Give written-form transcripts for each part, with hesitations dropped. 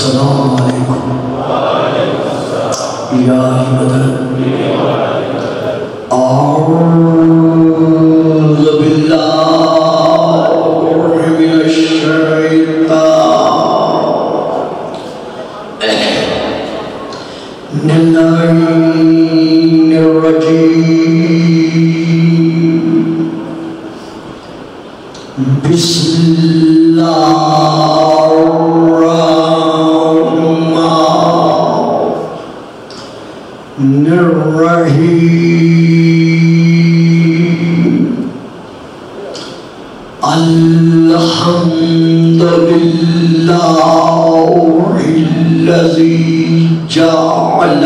السلام علیکم یا مدد اعوذ باللہ من الشیطان الرجیم بسم اللہ الرحمن الرحیم الحمد للہ الذی جعل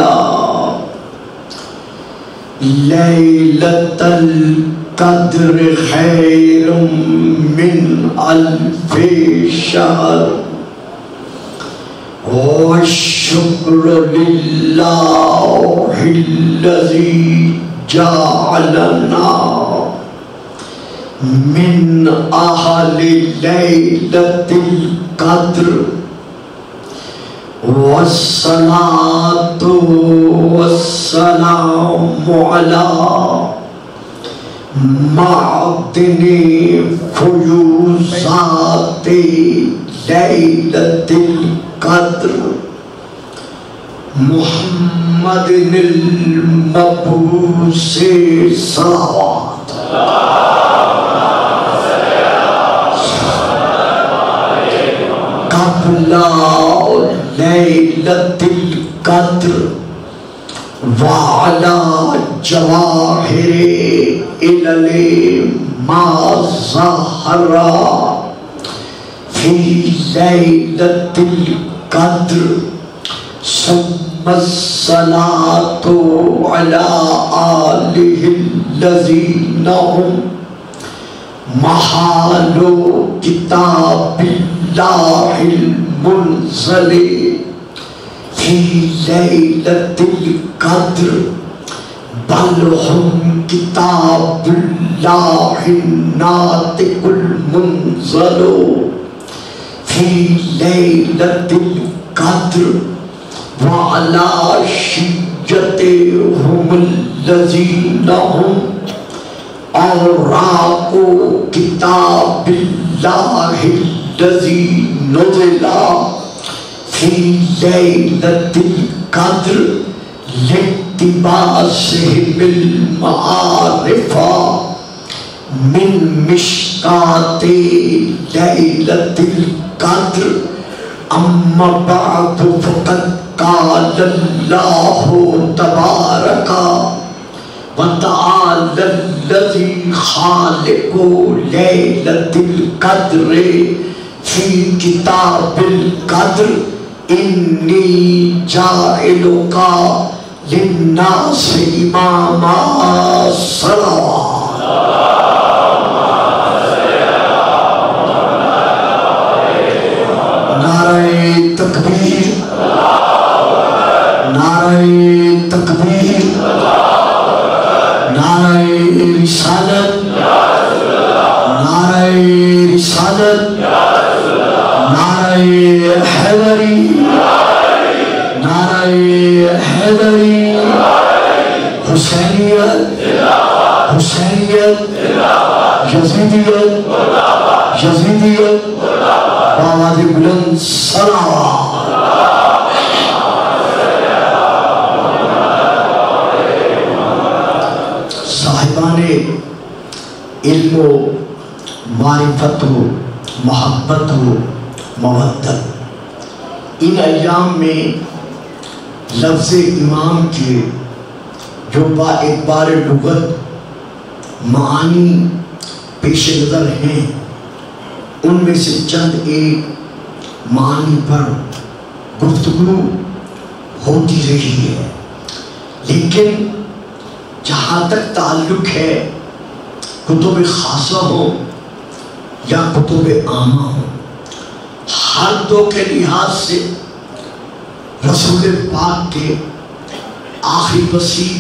لیلۃ القدر خیر من الف شہر والشکر للہ الذی جعلنا من اہل لیلۃ القدر والصلاة والسلام علی معدن فیوضات لیلۃ القدر محمد المبعوث صلوات قبل لیلۃ القدر وعلی جواہر علل ما ظہر فی لیلۃ القدر ثم الصلاة علی آلہ الذین هم محال کتاب اللہ المنزل فی لیلۃ القدر بل ہم کتاب اللہ الناطق المنزل فی لیلۃ القدر وعلی شیعتہم الذین هم اوراق کتاب اللہ الذی نزل فی لیلۃ القدر لاقتباسہم المعارف من مشکات لیلۃ القدر اما بعد فقد قال اللہ تبارک وتعالی الذی خالق لیلۃ القدر فی کتاب القدر انی جاعلک للناس اماما صلوات نعرہ تکبیر نعرہ تکبیر نعرہ رسالت نعرہ رسالت نعرہ حیدری نعرہ حیدری حسینیت حسینیت یزیدیت یزیدیت بآواز بلند صلوات صاحبان علم و معرفت و محبت و مودت ان ایام میں لفظ امام کے جو با اعتبار لغت معانی پیش نظر ہیں ان میں سے چند ایک معانی پر گفتگو ہوتی رہی ہے، لیکن جہاں تک تعلق ہے کتب خاصہ ہو یا کتب عامہ ہو، ہر دو کے لحاظ سے رسول پاک کے آخری وصی،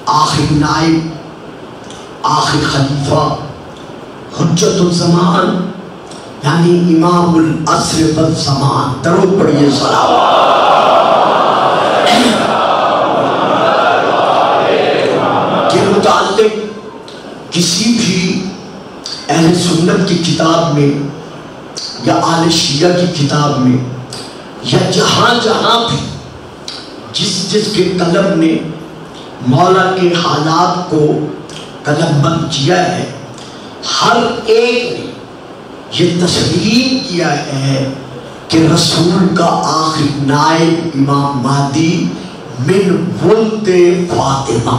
آخری نائب، آخری خلیفہ، حجت الزمان یعنی امام العصر والزمان. درود پڑھیے صلوات. کے متعلق کسی بھی اہل سنت کی کتاب میں یا آل شیعہ کی کتاب میں یا جہاں جہاں بھی جس کے قلم نے مولا کے حالات کو قلم بند کیا ہے، ہر ایک نے یہ تسلیم کیا ہے کہ رسول کا آخری نائب امام مہدی من ولد فاطمہ.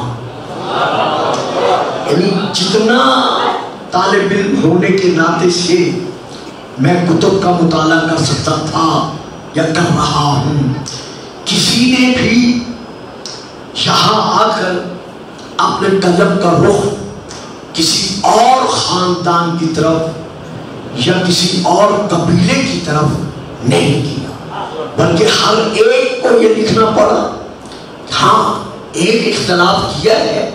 یعنی جتنا طالب علم ہونے کے ناطے سے میں کتب کا مطالعہ کر سکتا تھا یا کر رہا ہوں، کسی نے بھی یہاں آ کر اپنے قلم کا رخ کسی اور خاندان کی طرف یا کسی اور قبیلے کی طرف نہیں کیا، بلکہ ہر ایک کو یہ لکھنا پڑا. ہاں ایک اختلاف کیا ہے،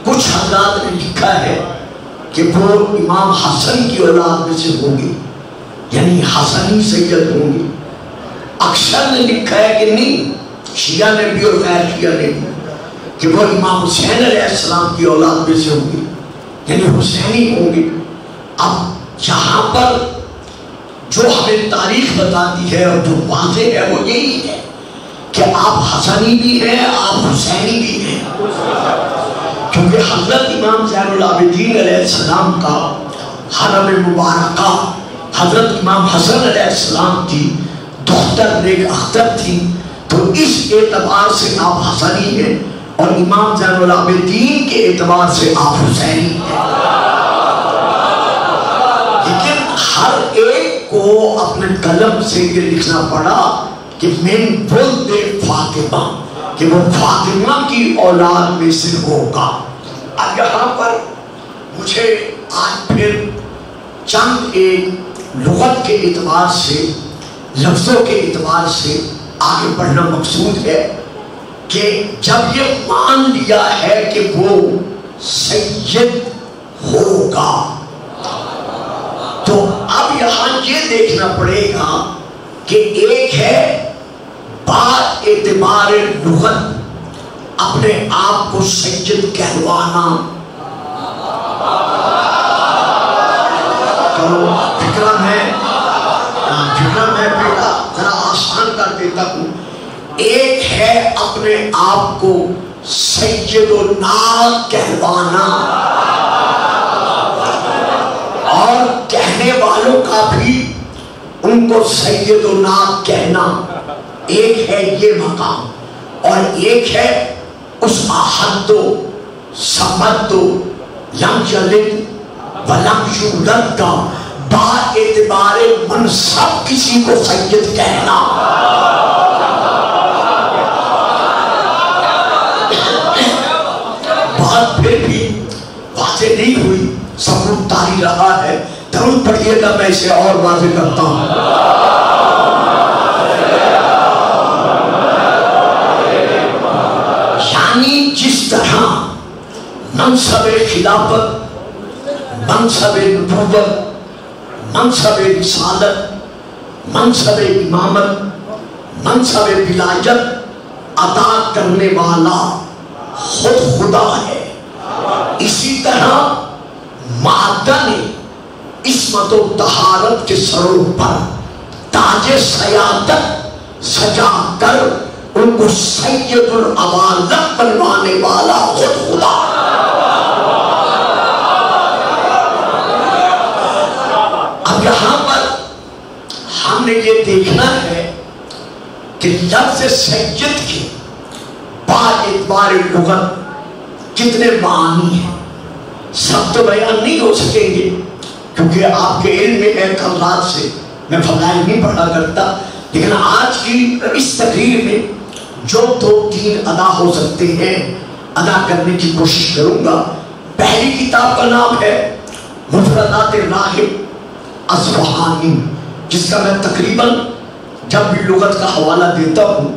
کچھ حضرات نے لکھا ہے کہ وہ امام حسن کی اولاد میں سے ہوں گے، یعنی حسنی سید ہوں گے. اکثر نے لکھا ہے کہ نہیں، شیعہ نے بھی اور غیر شیعہ نے بھی، کہ وہ امام حسین علیہ السلام کی اولاد میں سے ہوں گے، یعنی حسینی ہوں گے. اب یہاں پر جو ہمیں تاریخ بتاتی ہے اور جو واضح ہے وہ یہی ہے کہ آپ حسنی بھی ہیں، آپ حسینی بھی ہیں، کیونکہ حضرت امام زین العابدین علیہ السلام کا حرم مبارکہ حضرت امام حسن علیہ السلام کی دختر نیک اختر تھی، تو اس اعتبار سے آپ حسنی ہیں، اور امام زین العابدین کے اعتبار سے آپ حسینی ہیں. لیکن ہر ایک کو اپنے قلم سے یہ لکھنا پڑا کہ من ولد فاطمہ، کہ وہ فاطمہ کی اولاد میں سے ہوگا. اب یہاں پر مجھے آج پھر چند ایک لغت کے اعتبار سے، لفظوں کے اعتبار سے آگے بڑھنا مقصود ہے کہ جب یہ مان لیا ہے کہ وہ سید ہوگا، تو اب یہاں یہ دیکھنا پڑے گا کہ ایک ہے بات اعتبار لغت اپنے آپ کو سید کہلوانا. فکرہ میں بیٹا ذرا آسان کر دیتا ہوں. ایک ہے اپنے آپ کو سید الناس کہلوانا، اور کہنے والوں کا بھی ان کو سید الناس کہنا. ایک ہے یہ مقام، اور ایک ہے اس احد و صمد و لم یلد ولم یولد کا با اعتبار منصب کسی کو سید کہنا. بات پھر بھی واضح نہیں ہوئی، سبوت طاری رہا ہے. درود پڑھیے گا، میں اسے اور واضح کرتا ہوں. یعنی جس طرح منصب خلافت، منصب نبوت، منصب رسالت، منصب امامت، منصب ولایت عطا کرنے والا خود خدا ہے، اسی طرح معدن عصمت و طہارت کے سروں پر تاج سیادت سجا کر ان کو سید العوالم بنوانے والا خود خدا. اب یہاں پر ہم نے یہ دیکھنا ہے کہ لفظ سید کے با اعتبار لغت کتنے معنی ہیں. سب تو بیان نہیں ہو سکیں گے کیونکہ آپ کے علم میں ہے، کل رات سے میں فضائل نہیں پڑھا کرتا، لیکن آج کی اس تقریر میں جو دو تین ادا ہو سکتے ہیں ادا کرنے کی کوشش کروں گا. پہلی کتاب کا نام ہے مفردات راغب اصفہانی، جس کا میں تقریباً جب بھی لغت کا حوالہ دیتا ہوں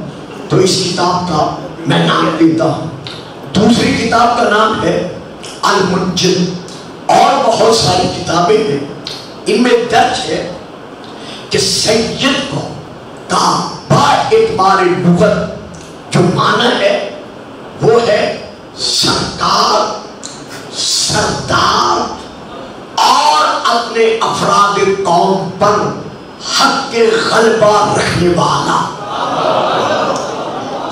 تو اس کتاب کا میں نام لیتا ہوں. دوسری کتاب کا نام ہے المنجد، اور بہت ساری کتابیں ہیں ان میں درج ہے کہ سید کو کا با اعتبار لغت جو معنی ہے وہ ہے سرکار، سردار اور اپنے افراد قوم پر حق کے غلبہ رکھنے والا.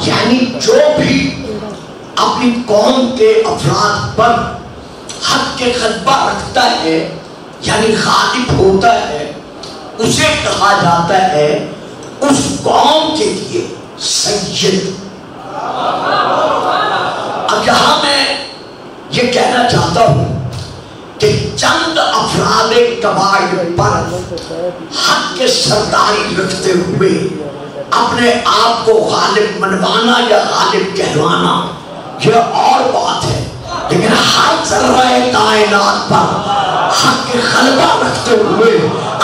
یعنی جو بھی اپنی قوم کے افراد پر حق کے غلبہ رکھتا ہے یعنی غالب ہوتا ہے، اسے کہا جاتا ہے اس قوم کے لیے سید. اب یہاں میں یہ کہنا چاہتا ہوں کہ چند افراد قبائل پر حق کے سرداری رکھتے ہوئے اپنے آپ کو غالب منوانا یا غالب کہلوانا یہ اور بات ہے، لیکن ہر ذرہ کائنات پر حق کے غلبہ رکھتے ہوئے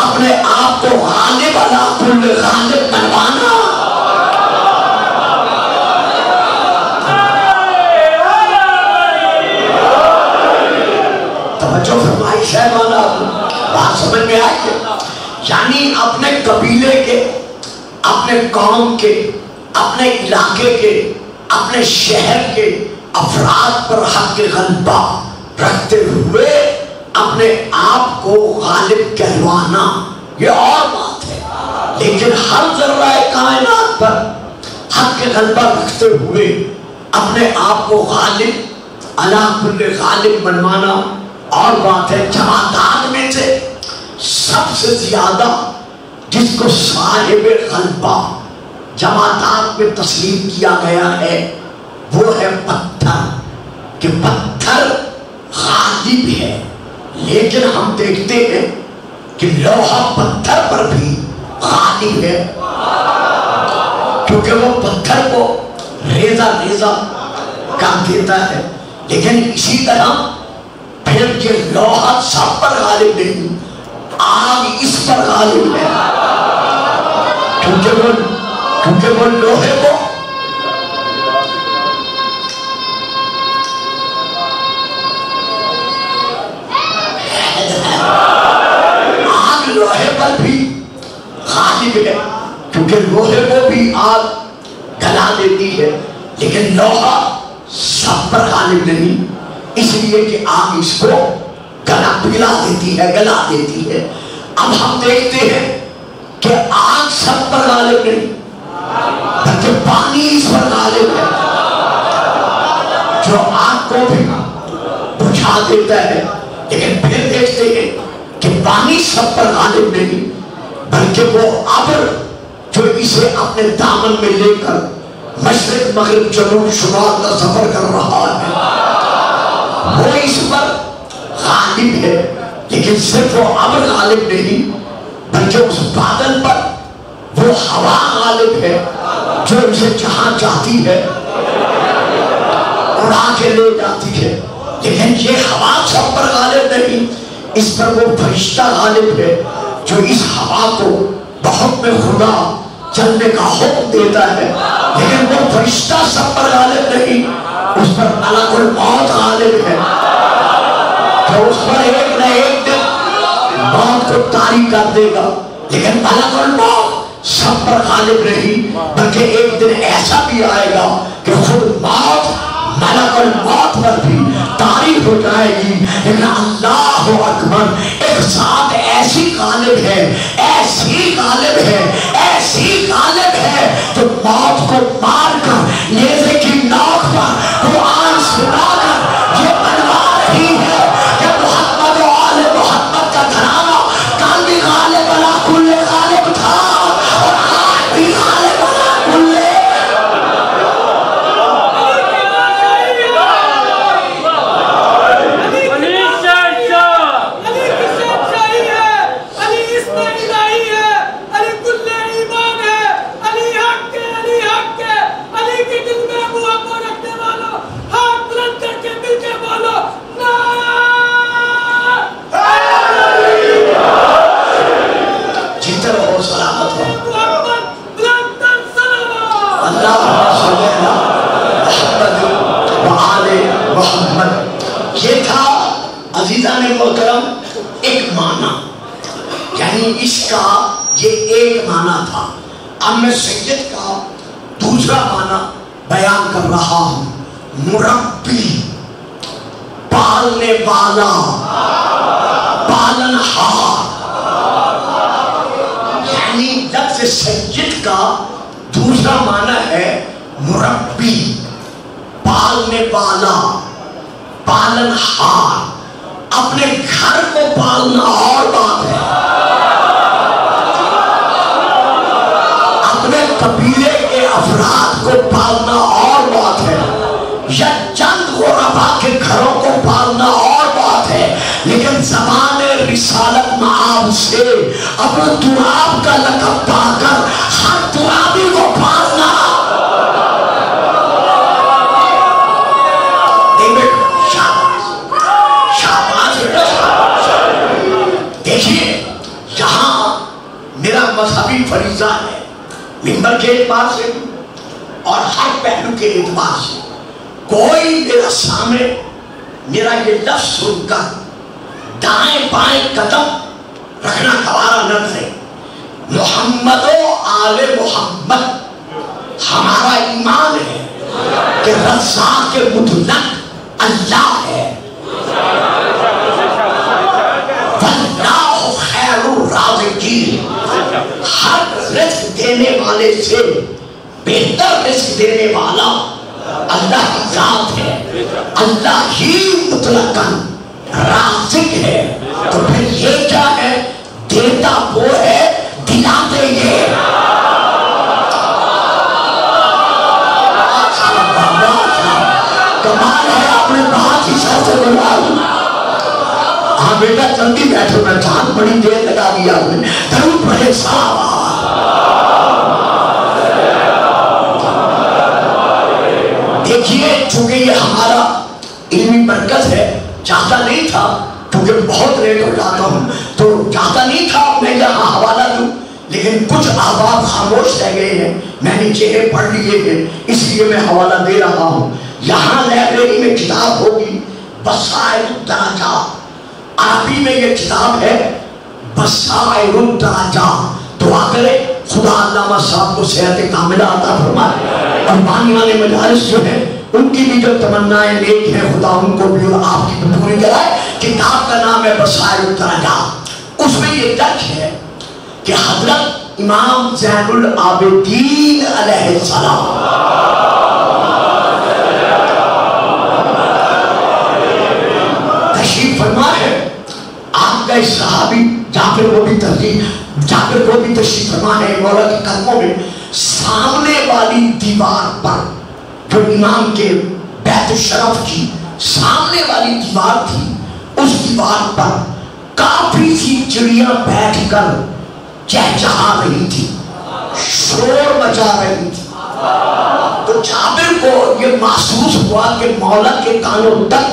اپنے آپ کو غالب علی کل غالب منوانا توجہ فرمائی صاحبانا، بات سمجھ میں آئی. یعنی اپنے قبیلے کے، اپنے قوم کے، اپنے علاقے کے، اپنے شہر کے افراد پر حق کے غلبہ رکھتے ہوئے اپنے آپ کو غالب کہلوانا یہ اور بات ہے، لیکن ہر ذرہ کائنات پر حق کے غلبہ رکھتے ہوئے اپنے آپ کو غالب علی کل غالب منوانا اور بات ہے. جماعتات میں سے سب سے زیادہ جس کو صاحب غلبہ جماعتات میں تسلیم کیا گیا ہے وہ ہے پتھر، کہ پتھر غالب ہے. لیکن ہم دیکھتے ہیں کہ لوہا پتھر پر بھی غالب ہے، کیونکہ وہ پتھر کو ریزہ ریزہ کر دیتا ہے. لیکن اسی طرح پھر یہ لوہا سب پر غالب نہیں، آگ اس پر غالب ہے، کیونکہ وہ لوہے کو آگ لوہے پر بھی غالب ہے، کیونکہ لوہے کو بھی آگ گلا دیتی ہے، لیکن لوہا سب پر غالب نہیں، اس لیے کہ آگ اس کو گلا دیتی ہے. اب ہم دیکھتے ہیں کہ آگ سب پر غالب نہیں بلکہ پانی اس پر غالب ہے جو آگ کو بھی بجھا دیتا ہے. لیکن پھر دیکھتے ہیں کہ پانی سب پر غالب نہیں بلکہ وہ ابر جو اسے اپنے دامن میں لے کر مشرق مغرب جنوب شمال کا سفر کر رہا ہے وہ اس پر غالب ہے. لیکن صرف وہ ابر غالب نہیں بلکہ اس بادل پر وہ ہوا غالب ہے جو اسے جہاں چاہتی ہے اڑا کے لے جاتی ہے. لیکن یہ ہوا سب پر غالب نہیں، اس پر وہ فرشتہ غالب ہے جو اس ہوا کو بہت میں خدا چلنے کا حکم دیتا ہے. لیکن وہ فرشتہ سب پر غالب نہیں، اس پر ملک الموت غالب ہے کہ اس پر ایک نہ ایک دن موت کو طاری کر دے گا. لیکن ملک الموت سب پر غالب نہیں بلکہ ایک دن ایسا بھی آئے گا کہ خود موت ملک الموت پر بھی طاری ہو جائے گی. لیکن اللہ اکبر، ایک ذات ایسی غالب ہے، ایسی غالب ہے، ایسی غالب ہے جو موت کو مار کر نیزے کی نوک پر قرآن سنا کر یہ بنوا رہی ہے کہ محمد و آل محمد کا گھرانہ کل بھی غالب علی کل غالب تھا اور آج بھی غالب علی کل. ایک معنی تھا. اب میں سید کا دوسرا معنی بیان کر رہا ہوں. مربی، پالنے والا، پالن ہار. یعنی لفظ سید کا دوسرا معنی ہے مربی، پالنے والا، پالن ہار. اپنے گھر کو پالنا اور بات ہے، اپنے قبیلے کے افراد کو پالنا اور بات ہے، یا چند غربا کے گھروں کو پالنا اور بات ہے. لیکن زمان رسالت معاب سے ابو تراب کا لقب پا کر ہر ترابی کو پالنا. دیکھیے یہاں میرا مذہبی فریضہ ہے، منبر کے اعتبار سے اور ہر پہلو کے اعتبار سے. کوئی میرا سامنے میرا یہ لفظ سن کر دائیں بائیں قدم رکھنا گوارا نہ کرے. محمد و آل محمد ہمارا ایمان ہے کہ رزاق مطلق اللہ ہے. واللہ خیر الرازقین، ہر رزق دینے والے سے بہتر رزق دینے والا اللہ کی ذات ہے. اللہ ہی مطلقاً رازق ہے. تو پھر یہ کیا ہے؟ دیتا وہ ہے، دلاتے یہ. کمال ہے، آپ نے بات ہی سر سے بنا لی. ہاں بیٹا جلدی بیٹھو، میں جان بڑی دیر لگا دیا آپ نے. درود پڑھے صاحب. دیکھیے چونکہ یہ ہمارا علمی مرکز ہے، چاہتا نہیں تھا کیونکہ بہت لیٹ ہو جاتا ہوں تو چاہتا نہیں تھا میں یہاں حوالہ دوں، لیکن کچھ احباب خاموش رہ گئے ہیں، میں نے چہرے پڑھ لیے ہیں، اس لیے میں حوالہ دے رہا ہوں. یہاں لائبریری میں کتاب ہوگی بصائر الدرجات، عربی میں یہ کتاب ہے بصائر الدرجات. دعا کرے خدا علامہ صاحب کو صحت کاملہ عطا فرمائے، اور بانیان مجالس جو ہے ان کی بھی جو تمنائیں نیک ہیں خدا ان کو بھی اور آپ کی بھی پوری کرائے. کتاب کا نام ہے بصائر الدرجات. اس میں یہ درج ہے کہ حضرت امام زین العابدین علیہ السلام تشریف فرما ہے. آپ کا اس صحابی جابر کو بھی تشریف فرما ہے. مولا کے قدموں میں سامنے والی دیوار پر جو امام کے بیت الشرف کی سامنے والی دیوار تھی، اس دیوار پر کافی سی چڑیاں بیٹھ کر چہچہا رہی تھی، شور مچا رہی تھی. تو جابر کو یہ محسوس ہوا کہ مولا کے کانوں تک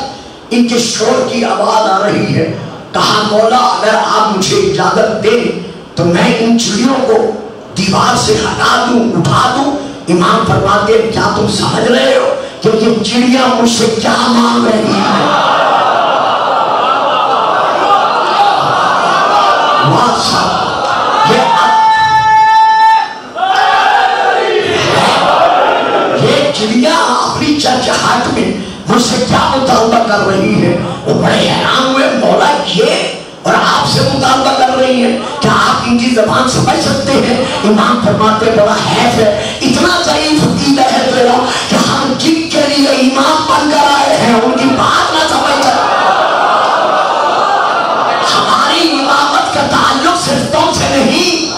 ان کے شور کی آواز آ رہی ہے. کہا مولا اگر آپ مجھے اجازت دیں تو میں ان چڑیوں کو دیوار سے ہٹا دوں، اٹھا دوں. امام فرماتے ہیں کیا تم سمجھ رہے ہو کہ یہ چڑیاں مجھ سے کیا مانگ رہی ہیں؟ یہ چڑیاں اپنی چہچہاہٹ میں مجھ سے کیا مطالبہ کر رہی ہے؟ وہ بڑے حیران ہوئے، مولا یہ اور آپ سے مطالبہ کر رہی ہیں، کیا آپ ان کی زبان سمجھ سکتے ہیں؟ امام فرماتے بڑا حیف ہے، اتنا ضعیف عقیدہ ہے تیرا کہ ہم جن کے لیے امام بن کر آئے ہیں ان کی بات نہ سمجھ سکتے. ہماری امامت کا تعلق صرف تم سے نہیں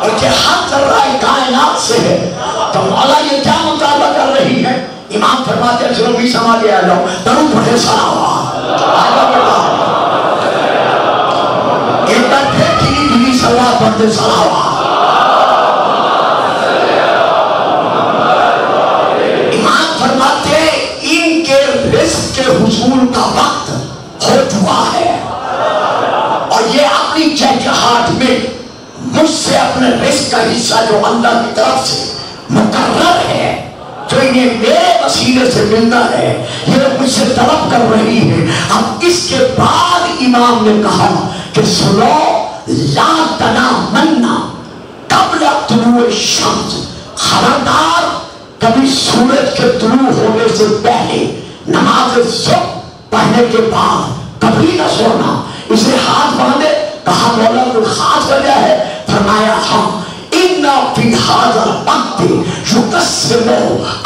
بلکہ ہر ذرہ کائنات سے ہے. تو مولا یہ کیا مطالبہ کر رہی ہے؟ امام فرماتے ہیں چلو بھی سمجھ آ جاؤ، درود پڑھے صلوات. ایک بار پھر کلی صلوات پڑھتے صلوات. امام فرماتے ہیں ان کے رزق کے حصول کا وقت ہو چکا ہے اور یہ اپنی چہچہاہٹ میں مجھ سے اپنے رزق کا حصہ جو اللہ کی طرف سے مقرر ہے، جو انہیں میرے وسیلے سے ملنا ہے، یہ مجھ سے طلب کر رہی ہے. اب اس کے بعد امام نے کہا کہ سنو لا تنامنا قبل طلوع الشمس، خبردار کبھی سورج کے طلوع ہونے سے پہلے نماز صبح پڑھنے کے بعد کبھی نہ سونا۔ اسے ہاتھ باندھے، کہا مولا کوئی خاص وجہ ہے؟ فرمایا ہاں، اِنَّا فِي هَذَا الْوَقْتِ يُقَسِّمُ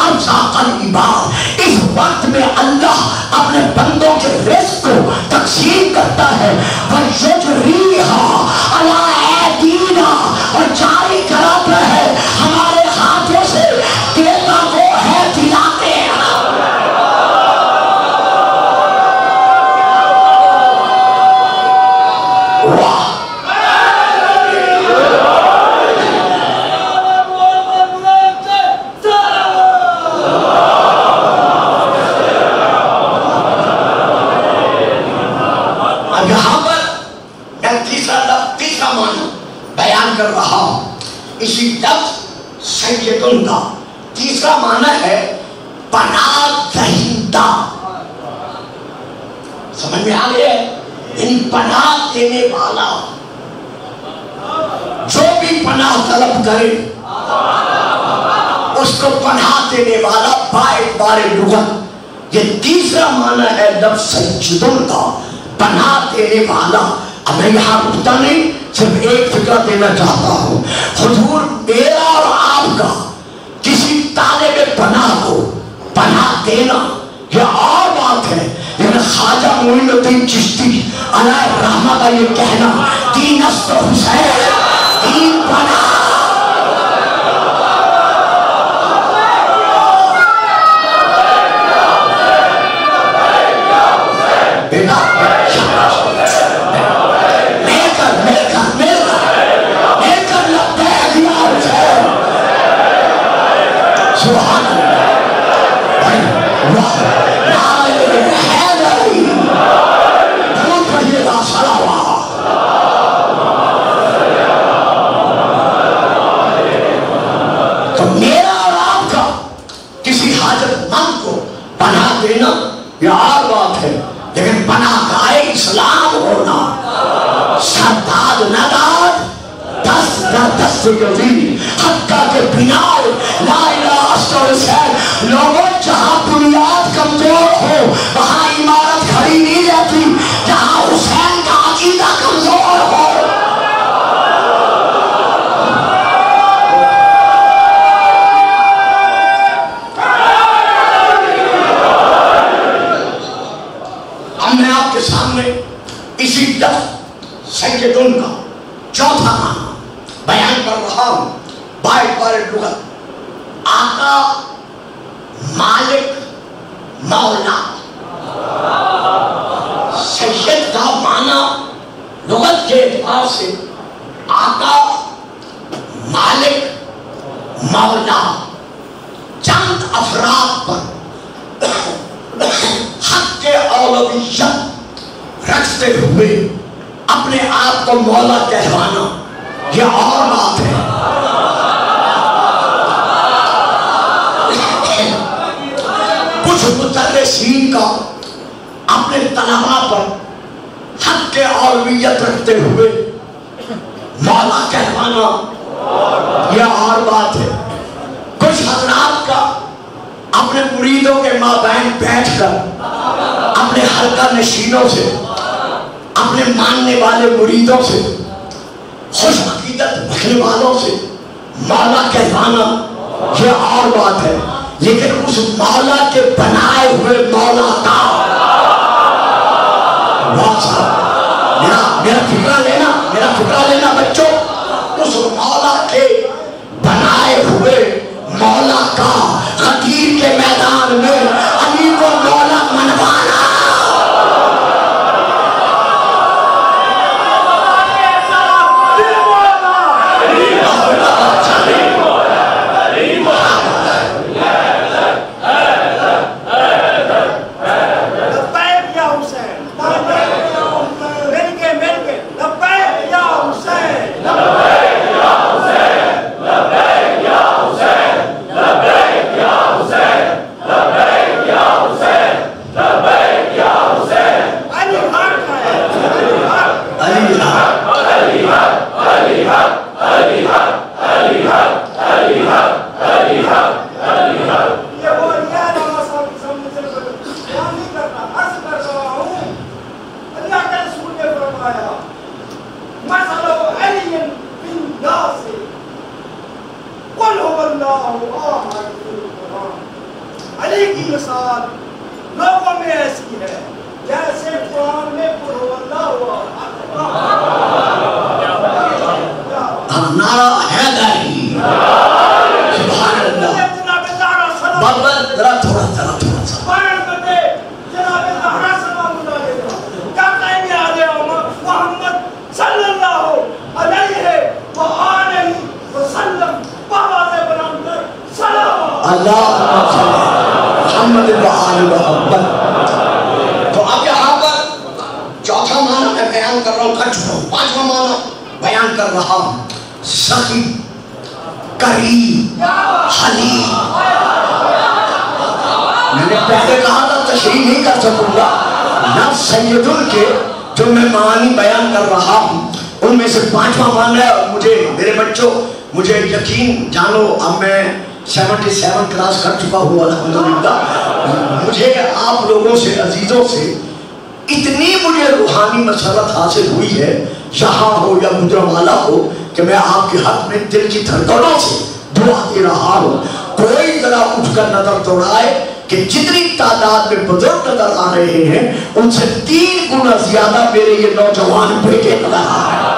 أَرْزَاقَ الْعِبَادِ، اس وقت میں اللہ اپنے بندوں کے رزق کو تقسیم کرتا ہے۔ وَيُجْرِيهَا عَلَىٰ أَيْدِينَا، اور جاری کراتا ہے ہمارے ہاتھوں سے، دیتا وہ ہے دلاتے ہیں۔ بیان کر رہا ہوں، اسی لفظ سیدن کا تیسرا معنی ہے پناہ دہندہ۔ سمجھ میں آ گیا ہے؟ یعنی پناہ دینے والا، جو بھی پناہ طلب کرے اس کو پناہ دینے والا باعتبار لغت۔ یہ تیسرا معنی ہے لفظ سیدن کا، پناہ دینے والا۔ اب میں یہاں رکتا نہیں، صرف ایک فکرہ دینا چاہتا ہوں۔ حضور میرا اور آپ کا کسی طالب پناہ کو پناہ دینا یہ اور بات ہے، لیکن خواجہ معین الدین چشتی علیہ الرحمہ کا یہ کہنا دین است حسین دین پناہ۔ یہ اور بات ہے، لیکن پناہ گاہ اسلام ہونا، سرداد نداد دس در دس گزین حتیٰ کہ بناؤ لا الہ الا حسین۔ لوگوں جہاں بنیاد کمزور ہو وہاں عمارت کھڑی نہیں رہتی، جہاں حسین کا عقیدہ کمزور ہو۔ سامنے اسی لفظ سیدن کا چوتھا معنی بیان کر رہا ہوں باعتبار لغت۔ آقا، مالک، مولا۔ سید کا معنی لغت کے اعتبار سے آقا، مالک، مولا، چند افراد پر حق اولویت رکھتے ہوئے اپنے آپ کو مولا کہوانا یہ اور بات ہے۔ کچھ مدرسین کا اپنے طلباء پر حق اولویت رکھتے ہوئے مولا کہوانا یہ اور بات ہے۔ کچھ حضرات کا اپنے مریدوں کے مابین بیٹھ کر اپنے حلقہ نشینوں سے، اپنے ماننے والے مریدوں سے، خوش عقیدت رکھنے والوں سے مولا کہوانا یہ اور بات ہے، لیکن اس مولا کے بنائے ہوئے مولا کا میرا فکرہ لینا بچوں، اس مولا کے بنائے ہوئے مولا کا غدیر کے میدان میں علی کو مولا منوانا۔ علی کی مثال لوگوں میں ایسی ہے جیسے قرآن میں نعرہ حیدری سبحان اللہ بابا ذرا تھوڑا سا محمد صلی اللہ علیہ وآلہ وسلم اللہ محمد وآل محمد. تو اب یہاں پر چوتھا معنی میں بیان کر رہا ہوں، کر چکا ہوں. پانچواں معنی بیان کر رہا ہوں، سخی، کریم، حلیم. میں نے پہلے کہا تھا تشریح نہیں کر سکوں گا. لفظ سیدن کے جو میں معانی بیان کر رہا ہوں ان میں سے پانچواں معنی ہے. اور مجھے میرے بچوں مجھے یقین جانو اب میں 77 کلاس کر چکا ہوں الحمدللہ. مجھے آپ لوگوں سے عزیزوں سے اتنی مجھے روحانی مسرت حاصل ہوئی ہے یہاں ہو یا گجرانوالہ ہو کہ میں آپ کے حق میں دل کی دھڑکنوں سے دعا دے رہا ہوں. کوئی ذرا اٹھ کر نظر دوڑائے کہ جتنی تعداد میں بزرگ نظر آ رہے ہیں ان سے 3 گنا زیادہ میرے یہ نوجوان بیٹے نظر آ رہے ہیں.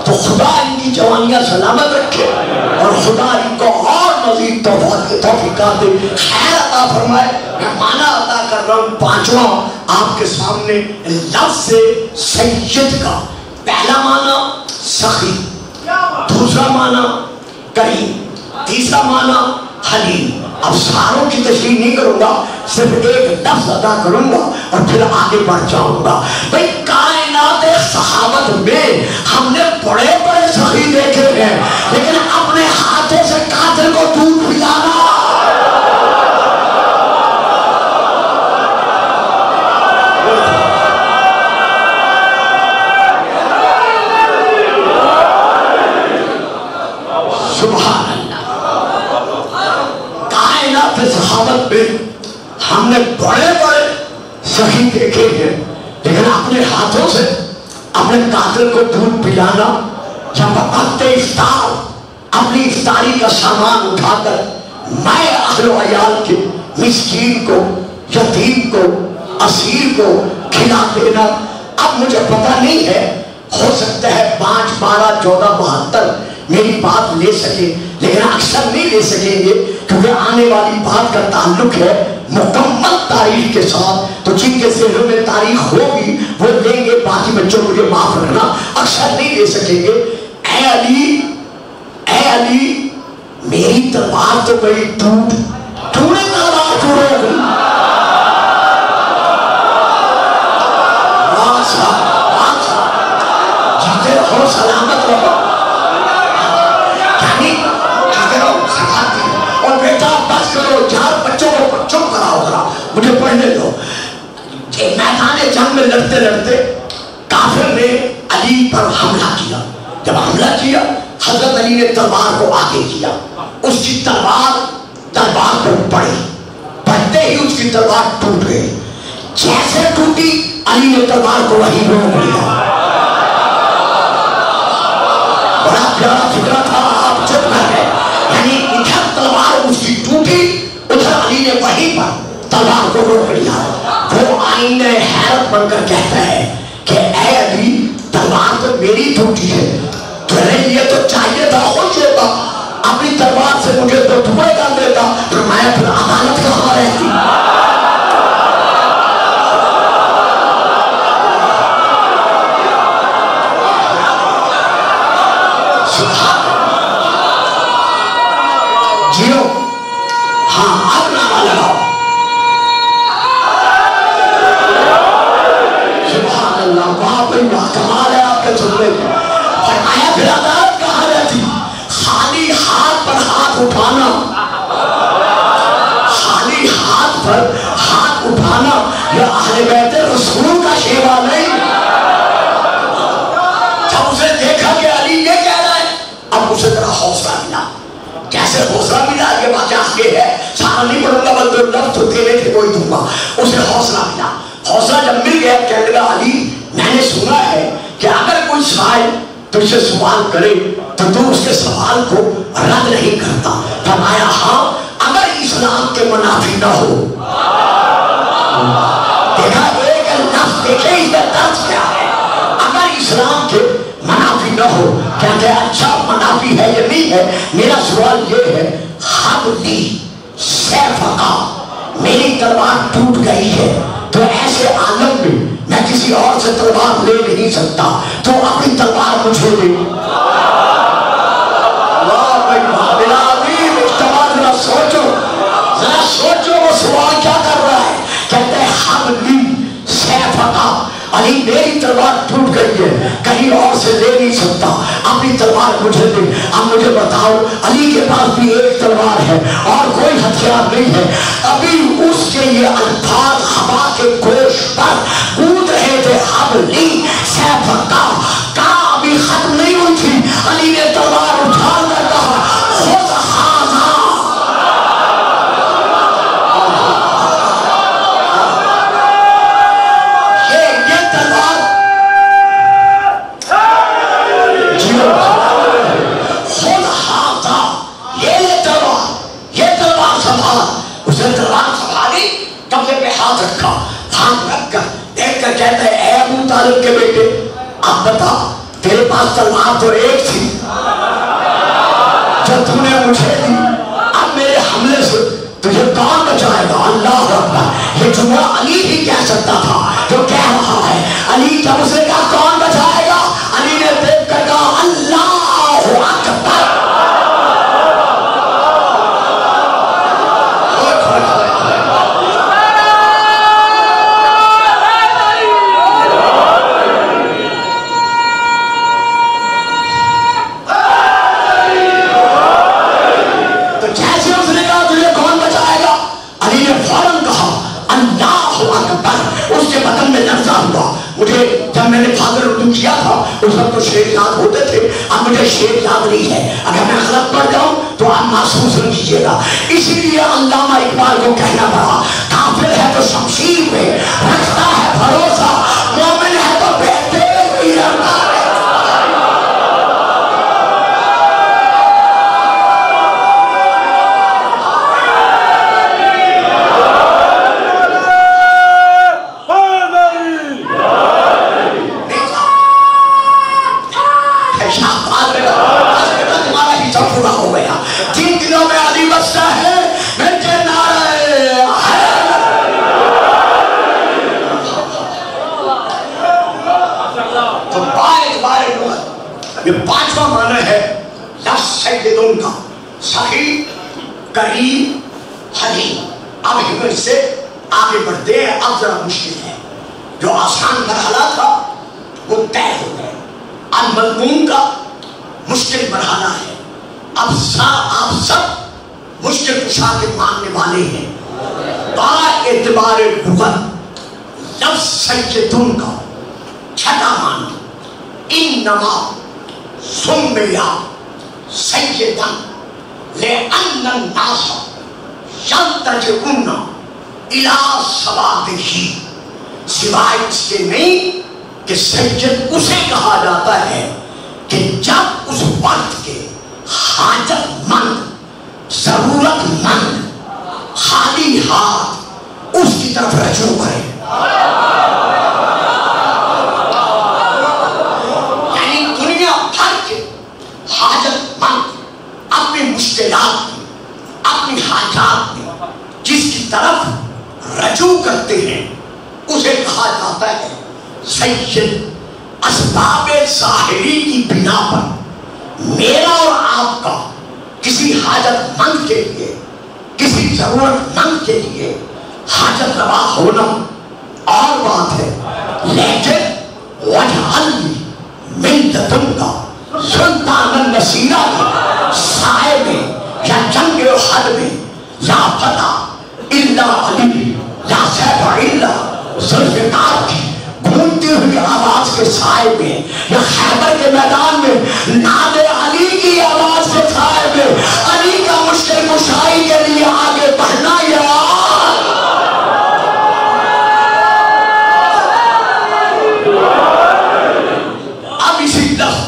تو خدا ان کی جوانیاں سلامت رکھے اور خدا ان کو اور مزید توفیقات دے، خیر عطا فرمائے. میں معنی عطا کر رہا ہوں پانچواں آپ کے سامنے لفظ سید کا. پہلا معنی سخی، دوسرا معنی کریم، تیسرا معنی حلیم. اب ساروں کی تشریح نہیں کروں گا، صرف ایک لفظ ادا کروں گا اور پھر آگے بڑھ جاؤں گا. بھئی کائنات صحابت میں ہم نے بڑے بڑے سخی دیکھے ہیں لیکن اپنے ہاتھوں سے قاتل کو دودھ پلانا سبحان اللہ. کائنات صحابت میں ہم نے بڑے بڑے سخی دیکھے ہیں لیکن اپنے ہاتھوں سے اپنے قاتل کو دودھ پلانا. جب وقت افطار اپنی افطاری کا سامان اٹھا کر میں اہل و عیال کے مسکین کو، یتیم کو، اسیر کو کھلا دینا. اب مجھے پتہ نہیں ہے، ہو سکتا ہے 5، 12، 14، 72 میری بات لے سکے لیکن اکثر نہیں لے سکیں گے کیونکہ آنے والی بات کا تعلق ہے مکمل تاریخ کے ساتھ. تو جن کے ذہن میں تاریخ ہوگی وہ لیں گے، باقی بچوں مجھے معاف رکھنا، اکثر نہیں لے سکیں گے. اے علی، اے علی، میری تلوار تو گئی ٹوٹ، تو نے تلوار ٹوٹ گئی. جیتے رہو، سلامت رہو. اور بیٹا بس کرو، 4 بچوں کو چپ کراؤ، مجھے پڑھنے دو. میدان جنگ میں لڑتے لڑتے کافر نے علی پر حملہ کیا. جب حملہ کیا حضرت علی نے تلوار کو آگے کیا، اس کی تلوار پر پڑی، پڑھتے ہی اس کی تلوار ٹوٹ گئی. جیسے ٹوٹی علی نے تلوار کو وہیں روک لیا. بڑا پیارا فکرہ تھا، آپ چپ کر گئے. یعنی ادھر تلوار اس کی ٹوٹی، ادھر علی نے وہیں پر تلوار کو روک لیا. وہ آئینہ حیرت بن کر کہتا ہے کہ اے علی، تلوار تو میری ٹوٹی ہے، تمہیں یہ تو چاہیے تھا خوش ہوتا، اپنی تلوار سے مجھے تو ٹکڑے کر دیتا، فرمایا پھر عدالت کہاں رہتی. جیو ہاں اب نعرہ لگاؤ. سبحان اللہ، واہ بھائی واہ، کمال ہے آپ کے سننے کی. فرمایا پھر عدالت کہاں رہتی. خالی ہاتھ پر ہاتھ اٹھانا، خالی ہاتھ پر ہاتھ اٹھانا یہ اہل بیت رسول کا شیوا نہیں. جب اسے دیکھا کہ علی یہ کہہ رہا ہے اب اسے ذرا حوصلہ ملا. کیسے حوصلہ ملا یہ بات آگے ہے، سارا نہیں پڑھوں گا بس جو لفظ دینے تھے کوئی دوں گا. اسے حوصلہ ملا. حوصلہ جب مل گیا کہنے لگا علی میں نے سنا ہے کہ اگر کوئی شاعر تجھ سے سوال کرے تو تو اس کے سوال کو رد نہیں کرتا. فرمایا ہاں اگر اسلام کے منافی نہ ہو. دیکھا ایک لفظ دیکھے اس کا درد کیا ہے. اگر اسلام کے منافی نہ ہو کہتے ہیں اچھا منافی ہے یہ نہیں ہے. میرا سوال یہ ہے حبلی سیفقا میری تلوار ٹوٹ گئی ہے تو ایسے عالم میں کسی اور سے تلوار لے نہیں سکتا تو اپنی تلوار مجھے دے. سوچو ذرا سوچو وہ سوال کیا کر رہا ہے. کہتے ہیں حبلی سیفقا علی میری تلوار ٹوٹ گئی ہے کہیں اور سے لے نہیں سکتا اپنی تلوار مجھے دے. اب مجھے بتاؤ علی کے پاس بھی ایک تلوار ہے اور کوئی ہتھیار نہیں ہے. ابھی اس کے یہ الفاظ ہوا کے گوش پر کود رہے تھے حبلی سیفقا کا ابھی ختم نہیں ہوئی تھی. علی نے تلوار اٹھا کر کہا خود خانا. کہتا ہے اے ابو طالب کے بیٹے اب بتا تیرے پاس تلوار تو ایک تھی جو تم نے مجھے دی. اب میرے حملے سے تجھے کون بچائے گا. اللہ اکبر. یہ جملہ علی بھی کہہ سکتا تھا جو کہہ رہا ہے. علی جب اسے کہا کون بچائے گا علی نے دیکھ کر کہا اللہ اکبر. مجھے جب میں نے فاضل اردو کیا تھا اس وقت تو شعر یاد ہوتے تھے. اب مجھے شعر یاد نہیں ہے. اگر میں غلط پڑھ جاؤں تو آپ محسوس نہ کیجیے گا. اسی لیے علامہ اقبال کو کہنا پڑا کافر ہے تو شمشیر پہ رکھتا ہے بھروسہ مومن ہے تو بیٹھے ہوئی رہتا ہے. یہ پانچواں معنی ہے لفظ سیدن کا سخی کریم حلیم. اب ہمیں سے آگے بڑھتے ہیں. اب ذرا مشکل ہے. جو آسان مرحلہ تھا وہ طے ہو گئے. اب مضمون کا مشکل مرحلہ ہے. اب آپ سب مشکل کشا کے ماننے والے ہیں. با اعتبار لغت لفظ سیدن کا چھٹا معنی انما سمیا سیدن لأن الناس یلتجئون الی سوادہ سوائے اس کے نہیں کہ سید اسے کہا جاتا ہے کہ جب اس وقت کے حاجت مند ضرورت مند خالی ہاتھ اس کی طرف رجوع کرے. حاجت مند اپنی مشکلات میں اپنی حاجات میں جس کی طرف رجوع کرتے ہیں اسے کہا جاتا ہے سید. اسباب ظاہری کی بنا پر میرا اور آپ کا کسی حاجت مند کے لیے کسی ضرورت مند کے لیے حاجت روا ہونا اور بات ہے. لیکن وجعلنی من لدنک سلطان نصیرہ کے سائے میں یا جنگ احد میں لا فتح الا علی لا سیف الا ذوالفقار کی گونجتی ہوئی آواز کے سائے میں یا خیبر کے میدان میں ناد علی کی آواز کے سائے میں علی کا مشکل کشائی کے لیے آگے بڑھنا یار. اب اسی لفظ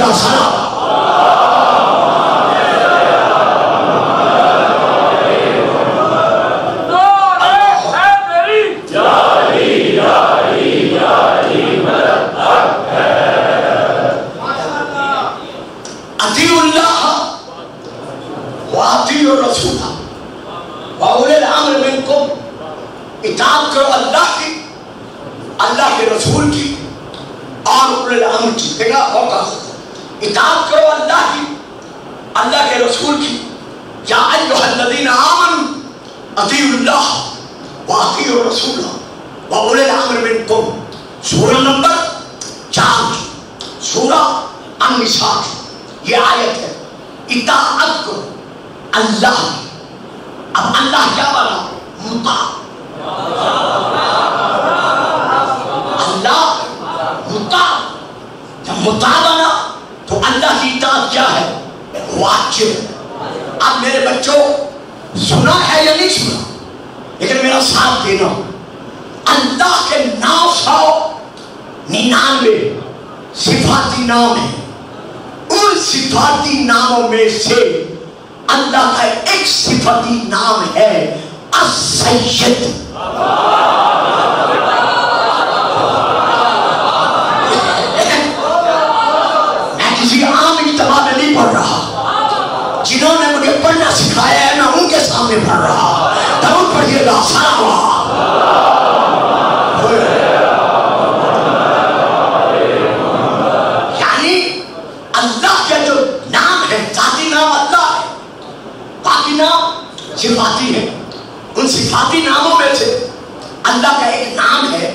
ذرا سلام. اطیعوا اللہ واطیعوا الرسول واولی الامر منکم. اطاعت کرو اللہ کی، اللہ کے رسول کی اور اولی الامر کی. دیکھا ہوگا اطاعت کرو اللہ کی، اللہ کے رسول کی. یا ایھا الذین آمنوا اطیعوا اللہ واطیعوا الرسول واولی الامر منکم. سورہ نمبر 4 سورہ النساء یہ آیت ہے. اطاعت کرو اللہ کی. اب اللہ کیا بنا؟ مطاع. اللہ مطاع. جب مطاع بنا تو اللہ کی اطاعت کیا ہے؟ واجب. اب میرے بچوں سنا ہے یا نہیں سنا؟ لیکن میرا ساتھ دینا. اللہ کے 999 صفاتی نام ہیں. ان صفاتی ناموں میں سے اللہ کا ایک صفاتی نام ہے السید. میں کسی عام اجتماع میں نہیں پڑھ رہا. جنہوں نے مجھے پڑھنا سکھایا ہے میں ان کے سامنے پڑھ رہا. درود پڑھیے گا. سلام. صفاتی ہے. ان صفاتی ناموں میں سے اللہ کا ایک نام ہے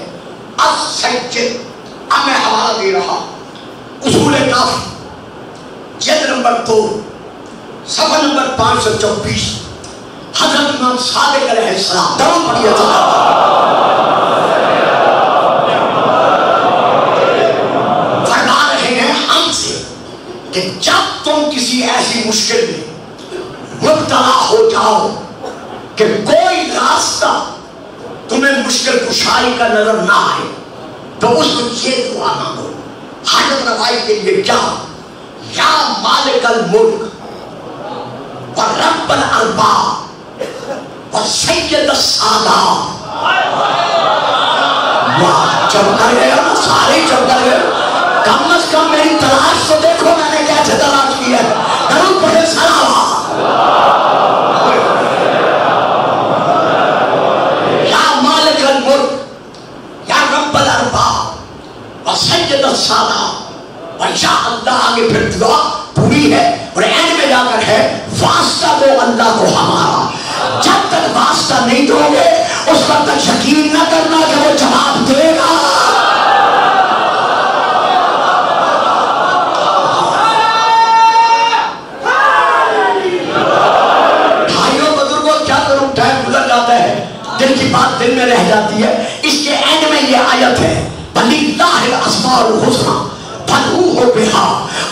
السید. اب میں حوالہ دے رہا اصول کافی جلد نمبر 2 صفحہ نمبر 524. حضرت امام صادق علیہ السلام درود پڑھیے فرما رہے ہیں ہم سے کہ جب تم کسی ایسی مشکل میں مبتلا ہو جاؤ کہ کوئی راستہ تمہیں مشکل کشائی کا نظر نہ آئے تو اس کو یہ دعا مانگو. حاجت روائی کے لیے کیا؟ یا مالک الملک و رب الارباب و سید السادات. چپ کر گئے نا سارے چپ کر گئے. کم از کم میری تلاش تو دیکھو میں نے کیسے تلاش کی ہے. درود پڑھے سلام. یا مالک الملک یا رب الارباب و سید السادات. اور یا اللہ آگے پھر دعا پوری ہے اور اینڈ میں جا کر ہے واسطہ دو اللہ کو ہمارا. جب تک واسطہ نہیں دو گے اس وقت تک یقین نہ کرنا کہ وہ جواب دے گا. دل کی بات دل میں رہ جاتی ہے. اس کے اینڈ میں یہ آیت ہے وَلِلَّهِ الْأَسْمَاءُ الْحُسْنَى فَادْعُوهُ بِهَا.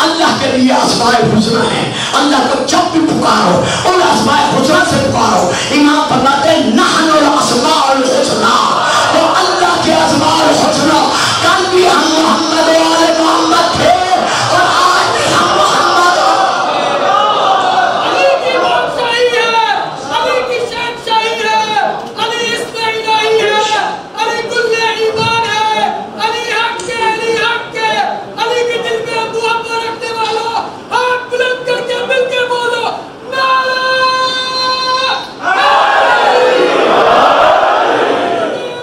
اللہ کے لیے اسماء الحسنى ہے. اللہ کو جب بھی پکارو ان اسماء الحسنى سے پکارو. امام فرماتے ہیں نحن الاسماء الحسنى. تو اللہ کے اسماء الحسنى کل بھی ہم محمد والے محمد تھے اور آج بھی ہم محمد. علی کی بات صحیح ہے. علی کی شان صحیح ہے. علی اسم الہی ہے. علی کل ایمان ہے. علی حق ہے. علی حق ہے. علی کے دل میں محبت رکھنے والوں ہاتھ بلند کر کے مل کے بولو نعرہ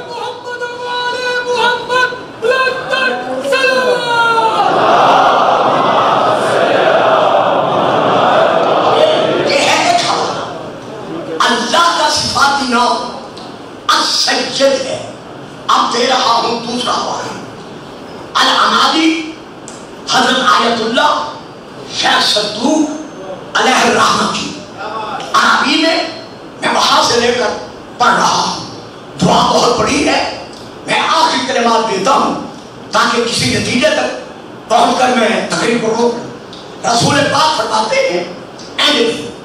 محمد والے محمد بلند کر سلام. یہ ہے ایک حوالہ. اللہ کا صفاتی نام السید ہے. اب دے رہا ہوں دوسرا حوالہ الامالی حضرت آیت اللہ شیخ صدوق علیہ الرحمہ کی. عربی میں وہاں سے لے کر پڑھ رہا ہوں. دعا بہت بڑی ہے. میں آخری کلمات دیتا ہوں تاکہ کسی نتیجے تک پہنچ کر میں تقریر کو روک. رسول پاک فرماتے ہیں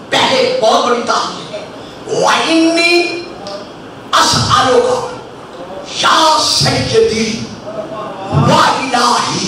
پہلے بہت بڑی تحقیق ہے وَإِنِّي أَسْأَلُكَ یا سیدی و الہی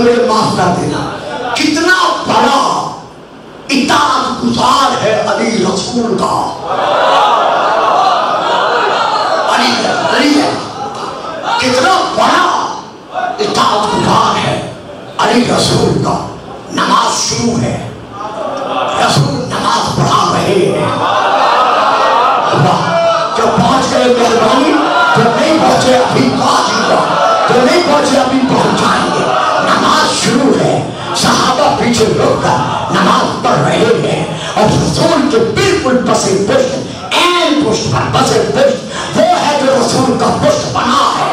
مجھے معاف کر دینا. کتنا بڑا اطاعت گزار ہے علی رسول کا. علی ہے کتنا بڑا اطاعت گزار ہے علی رسول کا. نماز شروع ہے, رسول نماز پڑھا رہے ہیں. جو پہنچ گئے مہربانی, جو نہیں پہنچے ابھی پہنچے گا, جو نہیں پہنچے ابھی پہنچ جائیں گے. نماز شروع ہے, صحابہ پیچھے رک کر نماز پڑھ رہے ہیں اور رسول کے بالکل پسے پشت, این پشت پر پسے پشت وہ ہے جو رسول کا پشت بنا ہے.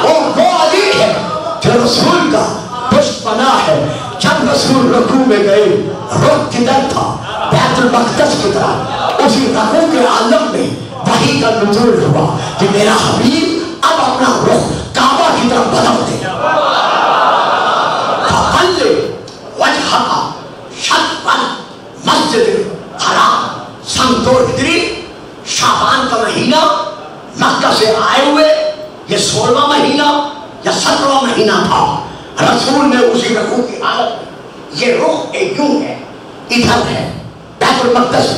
وہ علی ہے جو رسول کا پشت بنا ہے. جب رسول رکوع میں گئے, رخ کدھر تھا؟ بیت المقدس کی طرف. اسی رکوع کے عالم میں وحی کا نزول ہوا کہ میرا حبیب اب اپنا رخ کعبہ کی طرف بدل دے. فَقَلِّ وَجْهَكَ شَطْرَ الْمَسْجِدِ الْحَرَامِ. سن 2 ہجری شعبان کا مہینہ, مکہ سے آئے ہوئے یہ 16واں مہینہ یا 17واں مہینہ تھا. رسول نے اسی رکوع کی حالت میں یہ رخ ایک یوں ہے, ادھر ہے بیت المقدس,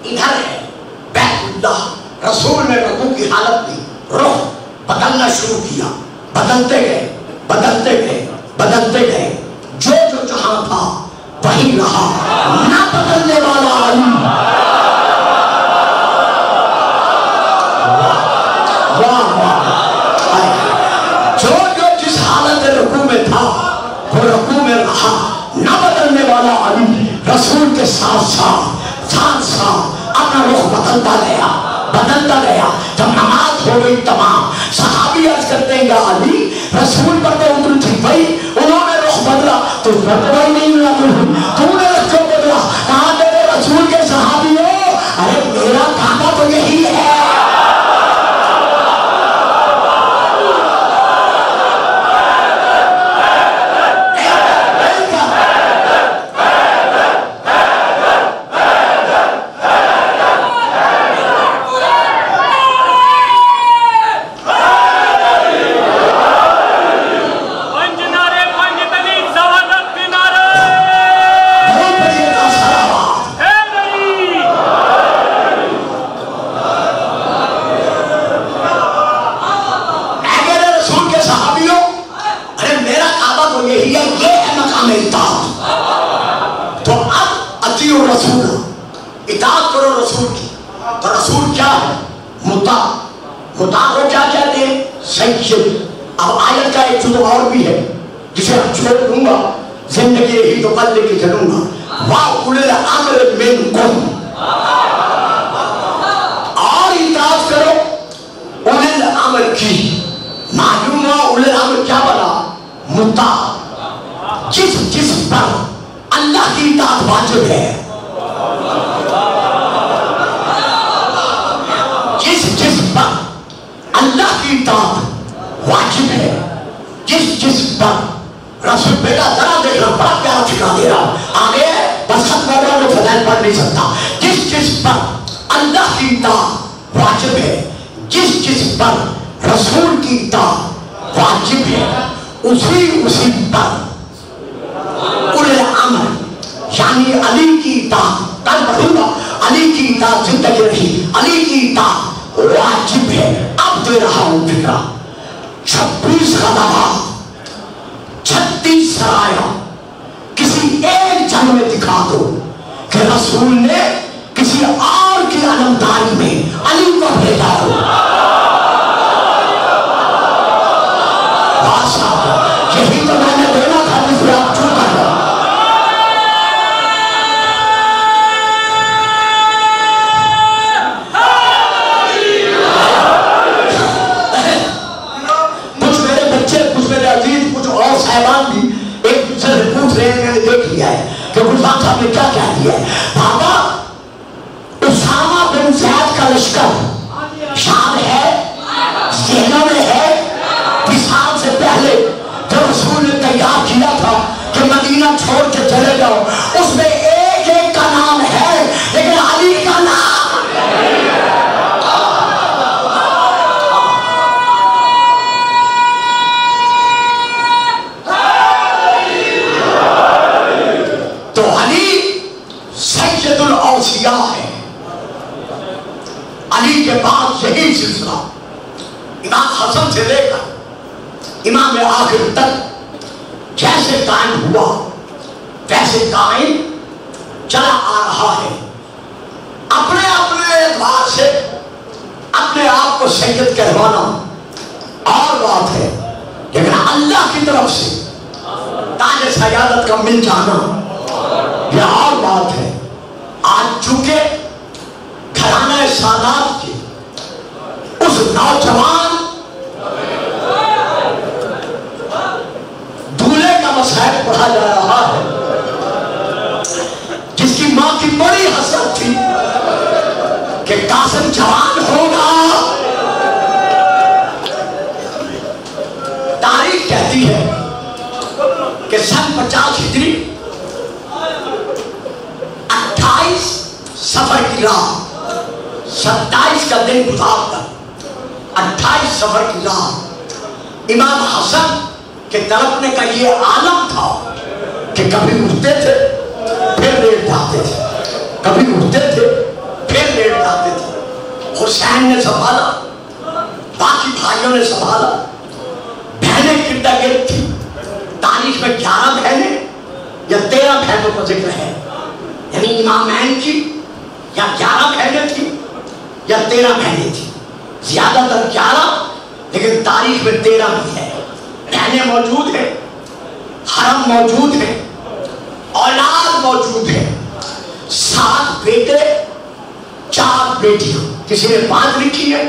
ادھر ہے بیت اللہ. رسول نے رکوع کی حالت میں رخ بدلنا شروع کیا. بدلتے گئے بدلتے گئے بدلتے گئے. جو جو جہاں تھا وہی رہا, نہ بدلنے والا علی. واہ واہ. جو جو جس حالت رکوع میں تھا وہ رکوع میں رہا, نہ بدلنے والا علی. رسول کے ساتھ ساتھ ساتھ ساتھ اپنا رخ بدلتا گیا بدلتا گیا. جب نماز ہو گئی تمام, صحابی عرض کرتے ہیں یا علی رسول پر تو اتر تھی بھائی, انہوں نے رخ بدلا تو کوئی نہیں ملا, تو نے رخ کیوں بدلا؟ کہاں تیرے رسول کے صحابی ہو؟ ارے میرا کعبہ تو یہی ہے. اطاعت کرو رسول کی. تو رسول کیا ہے؟ مطاع. مطاع کو کیا کہتے ہیں؟ سید. اب آیت کا ایک جزو اور بھی ہے جسے ہم چھوڑ دوں گا, زندگی یہی تو پل لے کے چلوں گا. وَأُولِي الْأَمْرِ مِنْكُمْ. اور اطاعت کرو اولی الامر کی. معلوم ہوا اولی الامر کیا بنا؟ مطاع. جس پر اللہ کی اطاعت واجب ہے, جس پر اللہ کی اطاعت واجب ہے, جس پر رسول بیٹا ذرا دیکھ رہا, بڑا پیارا ٹھکا دے رہا آگے بس ختم ہو رہا, میں فضائل پڑھ نہیں سکتا. جس پر اللہ کی اطاعت واجب ہے, جس پر رسول کی اطاعت واجب ہے, اسی پر اولی الامر یعنی علی کی اطاعت. کل پڑھوں گا علی کی اطاعت زندگی رہی, علی کی اطاعت واجب ہے. اب دے رہا ہوں فکرہ. 26 غزوات 36 سرایا کسی ایک جنگ میں دکھا دو کہ رسول نے کسی اور کی علمداری میں علی کو بھیجا ہو. یہی تو میں نے دینا تھا جس میں آپ چوکا ہے. کچھ میرے بچے, کچھ میرے عزیز, کچھ اور صاحبان بھی ایک دوسرے سے پوچھ رہے ہیں, میں نے دیکھ لیا ہے کہ گلفان صاحب نے کیا کہہ دیا ہے. بابا اسامہ بن زید کا لشکر شام ہے, سینہ میں ہے. وصال سے پہلے جو رسول نے تیار کیا تھا کہ مدینہ چھوڑ کے چلے جاؤ, اس میں ایک ایک کا نام ہے لیکن علی کا نام سلسلہ امام حسن سے لے کر امام آخر تک جیسے قائم ہوا ویسے قائم چلا آ رہا ہے. اپنے اپنے اعتبار سے اپنے آپ کو سید کہوانا اور بات ہے، لیکن اللہ کی طرف سے تاج سیادت کا مل جانا یہ اور بات ہے. آج چونکہ گھرانہ سادات کے اس نوجوان دولہے کا مسائل پڑھا جا رہا ہے جس کی ماں کی بڑی حسرت تھی کہ قاسم جوان ہوگا. تاریخ کہتی ہے کہ سن 50 ہجری 28 سفر کی رات 27 کا دن گزار کر 28 سفر کی رات امام حسن کے تڑپنے کا یہ عالم تھا کہ کبھی اٹھتے تھے پھر لیٹ جاتے تھے، کبھی اٹھتے تھے پھر لیٹ جاتے تھے. حسین نے سنبھالا، باقی بھائیوں نے سنبھالا. بہنیں کتنا گرد تھی، تاریخ میں 11 بہنیں یا 13 بہنوں کا ذکر ہے، یعنی امامین کی یا 11 بہنیں تھی یا 13 بہنیں تھی. زیادہ تر 11 لیکن تاریخ میں 13 بھی ہے. بہنیں موجود ہیں، حرم موجود ہے، اولاد موجود ہے. 7 بیٹے 4 بیٹیاں، کسی نے 5 لکھی ہے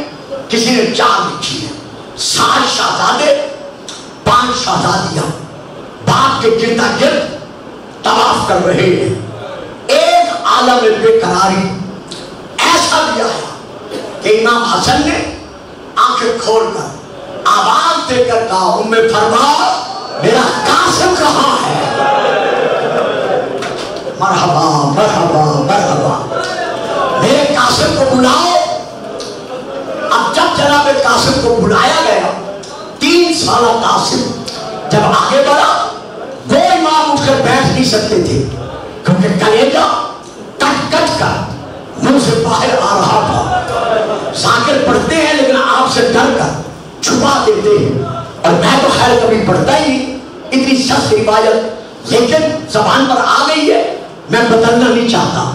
کسی نے 4 لکھی ہے. 7 شہزادے 5 شہزادیاں باپ کے گردا گرد طواف کر رہے ہیں. ایک عالم بے قراری ایسا بھی آیا کہ امام حسن نے آنکھیں کھول کر آواز دے کر کہا ام فرما میرا قاسم کہاں ہے؟ مرحبا مرحبا مرحبا، میرے قاسم کو بلاؤ. اب جب جناب قاسم کو بلایا گیا 3 سالہ قاسم جب آگے بڑھا وہ امام اٹھ کر بیٹھ نہیں سکتے تھے کیونکہ کلیجہ کٹ کٹ کر منہ سے باہر آ رہا تھا. ذاکر پڑھتے ہیں لیکن آپ سے ڈر کر چھپا دیتے ہیں، اور میں تو خیر کبھی پڑھتا ہی نہیں اتنی سخت روایت، لیکن زبان پر آ گئی ہے میں بدلنا نہیں چاہتا.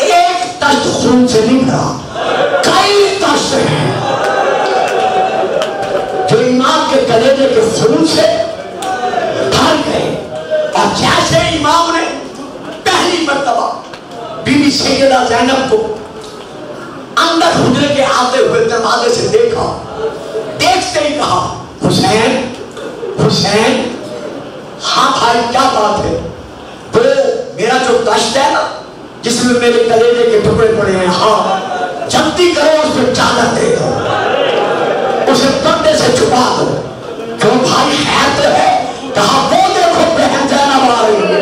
ایک تشت خون سے نہیں بھرا، کئی تشت ہیں جو امام کے کلیجے کے خون سے بھر گئے. اور جیسے امام نے پہلی مرتبہ بی بی سیدہ زینب کو اندر حجرے کے آتے ہوئے دروازے سے دیکھا، دیکھتے ہی کہا حسین حسین. ہاں بھائی کیا بات ہے؟ تو میرا جو تشت ہے نا جس میں میرے کلیجے کے ٹکڑے پڑے ہیں، ہاں جلدی کرو اس پہ چادر دے دو، اسے پردے سے چھپا دو. کیوں بھائی خیر تو ہے؟ کہا وہ دیکھو بہن زینب آ رہی ہے.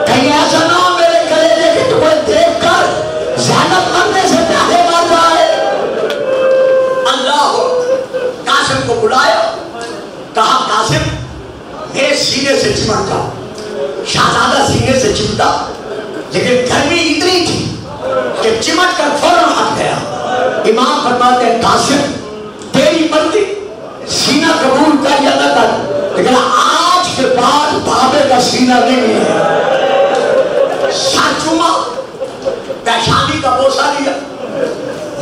کہیں ایسا نہ ہو میرے کلیجے کے ٹکڑے دیکھ کر زینب مرنے سے پہلے مر جائے. اللہ قاسم کو بلایا، کہا قاسم میرے سینے سے چمٹ جا. شہزادہ سینے سے چمٹا لیکن گرمی اتنی تھی کہ چمٹ کر فوراً ہٹ گیا. امام فرماتے ہیں قاسم تیری مرضی، سینہ قبول کر یا نہ کر، لیکن آج کے بعد بابے کا سینہ نہیں ہے. سر چوما، پیشانی کا بوسہ لیا،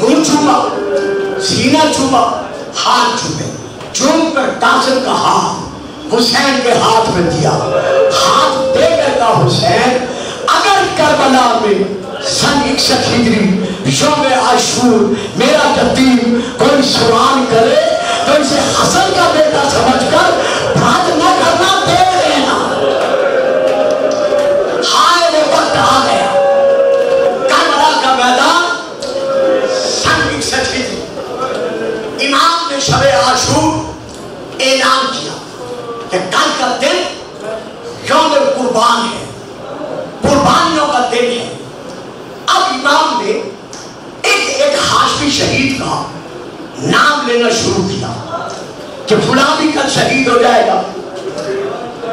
منہ چوما، سینہ چوما، ہاتھ چومے. چوم کر قاسم کا ہاتھ حسین کے ہاتھ میں دیا. ہاتھ دے کر کہا حسین اگر کربلا میں سن 61 ہجری یوم عاشور میرا یتیم کوئی سوال کرے تو اسے حسن کا بیٹا سمجھ کر بات نہ کرنا، دے دینا. ہائے وہ وقت آ گیا. کربلا کا میدان سن 61 ہجری امام نے شب عاشور اعلان کیا کہ کل کا دن یوم قربان ہے، قربانیوں کا دن ہے. اب امام نے ایک ہاشمی شہید کا نام لینا شروع کیا کہ فلاں بھی کل شہید ہو جائے گا،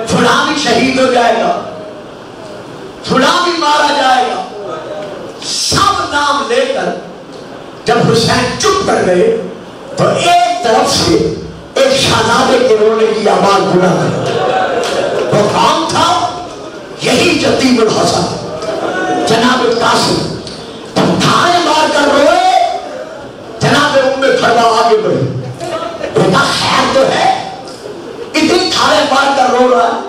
فلاں بھی شہید ہو جائے گا، فلاں بھی مارا جائے گا. سب نام لے کر جب حسین چپ کر گئے تو ایک طرف سے ایک شہزادے کے رونے کی آواز گنا کر، وہ کام تھا یہی یتیم الحسن جناب قاسم، تھانے مار کر روئے، جناب ام فرما آگے بڑھے، بیٹا خیر تو ہے، اتنی تھانے مار کر رو رہا ہے،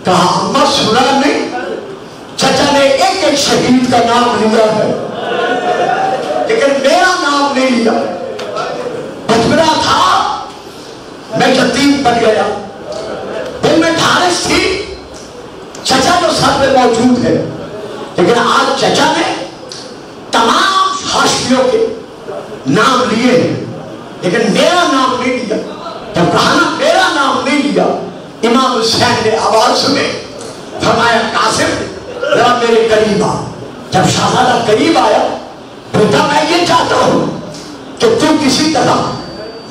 کہا اماں سنا نہیں، چچا نے ایک ایک شہید کا نام لیا ہے لیکن میرا نام نہیں لیا، بچپنا تھا میں یتیم بن گیا، دل میں ڈھارس تھی، چچا جو سر پہ موجود ہے، لیکن آج چچا نے تمام حاشیوں کے نام لیے ہیں لیکن میرا نام نہیں لیا۔ جب کہا نا میرا نام نہیں لیا، امام حسین نے آواز سنے، فرمایا قاسم ذرا میرے قریب آ۔ جب شہزادہ قریب آیا، بیٹا میں یہ چاہتا ہوں کہ تم کسی طرح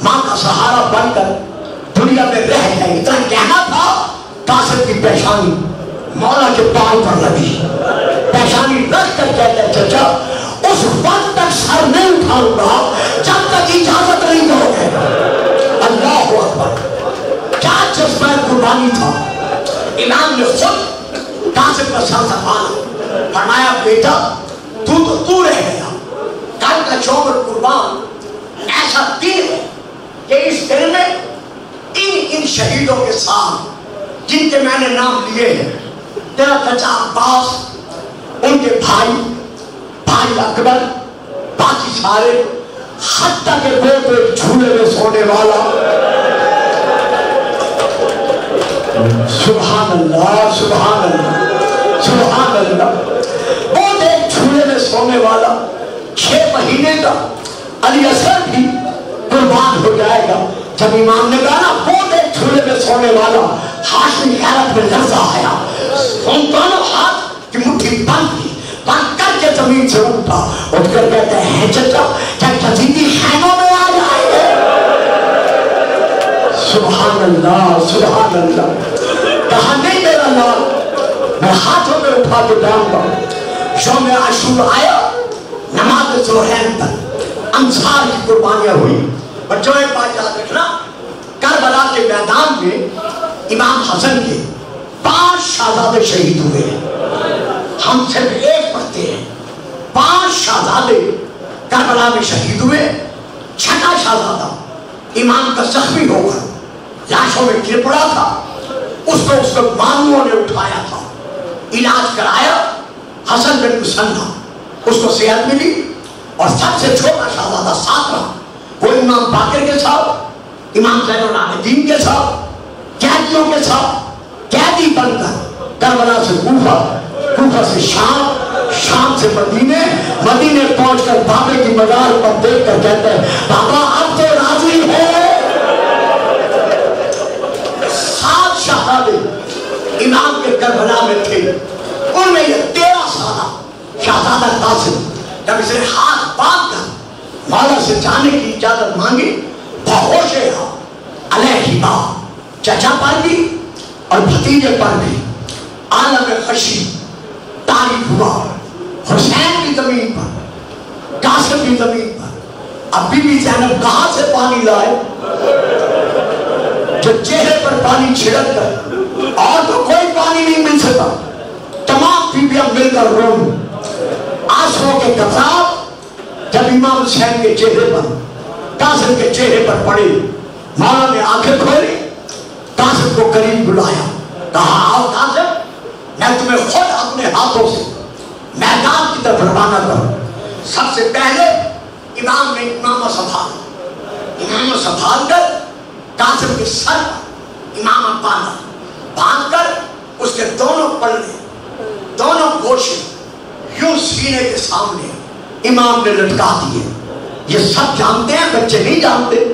ماں کا سہارا بن کر دنیا میں رہ جائے، اتنا کہنا تھا، قاسم کی پیشانی مولا کے پاؤں پر لگی، پیشانی رکھ کر کہتا ہے چچا اس وقت تک سر نہیں اٹھاؤں گا جب تک اجازت نہیں دو گے۔ اللہ اکبر، کیا جذبہ قربانی تھا! امام نے خود قاسم کا سر سنبھالا، فرمایا بیٹا تو رہ گیا، کل کا چوبر قربان ایسا دن ہے کہ اس دن میں ان شہیدوں کے ساتھ جن کے میں نے نام لیے ہیں، تیرا چچا عباس، ان کے بھائی اکبر، باقی سارے، حتیٰ کہ وہ تو ایک جھولے میں سونے والا، سبحان اللہ سبحان اللہ سبحان اللہ، وہ تو ایک جھولے میں سونے والا 6 مہینے کا علی اصغر بھی قربان ہو جائے گا۔ جب امام نے کہا نا وہ ایک جھولے میں سونے والا، ہاشمی حیرت میں لرزہ آیا، ان دونوں ہاتھ کی مٹھی بند کی، بند کر کے زمین سے اٹھا، اٹھ کر کہتے ہیں چچا کیا یزیدی خیموں میں آ جائیں گے؟ سبحان اللہ سبحان اللہ، کہا نہیں میرا لال، میں ہاتھوں میں اٹھا کے جاؤں گا۔ یوم عاشور آیا، نماز ظہرین پر انصار کی قربانیاں ہوئی۔ بچوں ایک بات یاد رکھنا، کربلا کے میدان میں امام حسن کے 5 شہزادے شہید ہوئے ہیں، ہم صرف ایک پڑھتے ہیں، 5 شہزادے کربلا میں شہید ہوئے۔ 6واں شہزادہ امام کا زخمی ہو کر لاشوں میں گر پڑا تھا، اس کو ماموں نے اٹھایا تھا، علاج کرایا، حسن بن مسنہ اس کو صحت ملی، اور سب سے چھوٹا شہزادہ 7واں وہ امام باقر کے ساتھ، امام زین العابدین کے ساتھ، قیدیوں کے ساتھ، قیدی بن کر کربلا سے کوفہ سے شام سے مدینے پہنچ کر بابے کی مزار پر دیکھ کر کہتے ہیں بابا اب تو راضی ہے۔ 7 شہزادے امام کے کربلا میں تھے، ان میں یہ 13 سالہ شہزادہ قاسم جب اسے ہاتھ باندھ کر مولا سے جانے کی اجازت مانگی، بہوش رہا، علیہ با، چچا پر بھی اور بھتیجے پر بھی عالم خشی تاریخ ہوا۔ حسین بھی زمین پر، قاسم بھی زمین پر، اب بی بی زینب کہاں سے پانی لائے جو چہرے پر پانی چھڑک کر، اور تو کوئی پانی نہیں مل سکا، تمام بیویاں مل کر روئیں، آنسوؤں کے قطرات جب امام حسین کے چہرے پر، قاسم کے چہرے پر پڑے، مولا نے آنکھیں کھولی، قاسم کو قریب بلایا، کہا آؤ قاسم میں تمہیں خود اپنے ہاتھوں سے میدان کی طرف روانہ کروں۔ سب سے پہلے امام نے امامہ سنبھال کر قاسم کے سر پر امامہ باندھ کر اس کے دونوں پلے، دونوں گوشے یوں سینے کے سامنے امام نے لٹکا دیے۔ یہ سب جانتے ہیں، بچے نہیں جانتے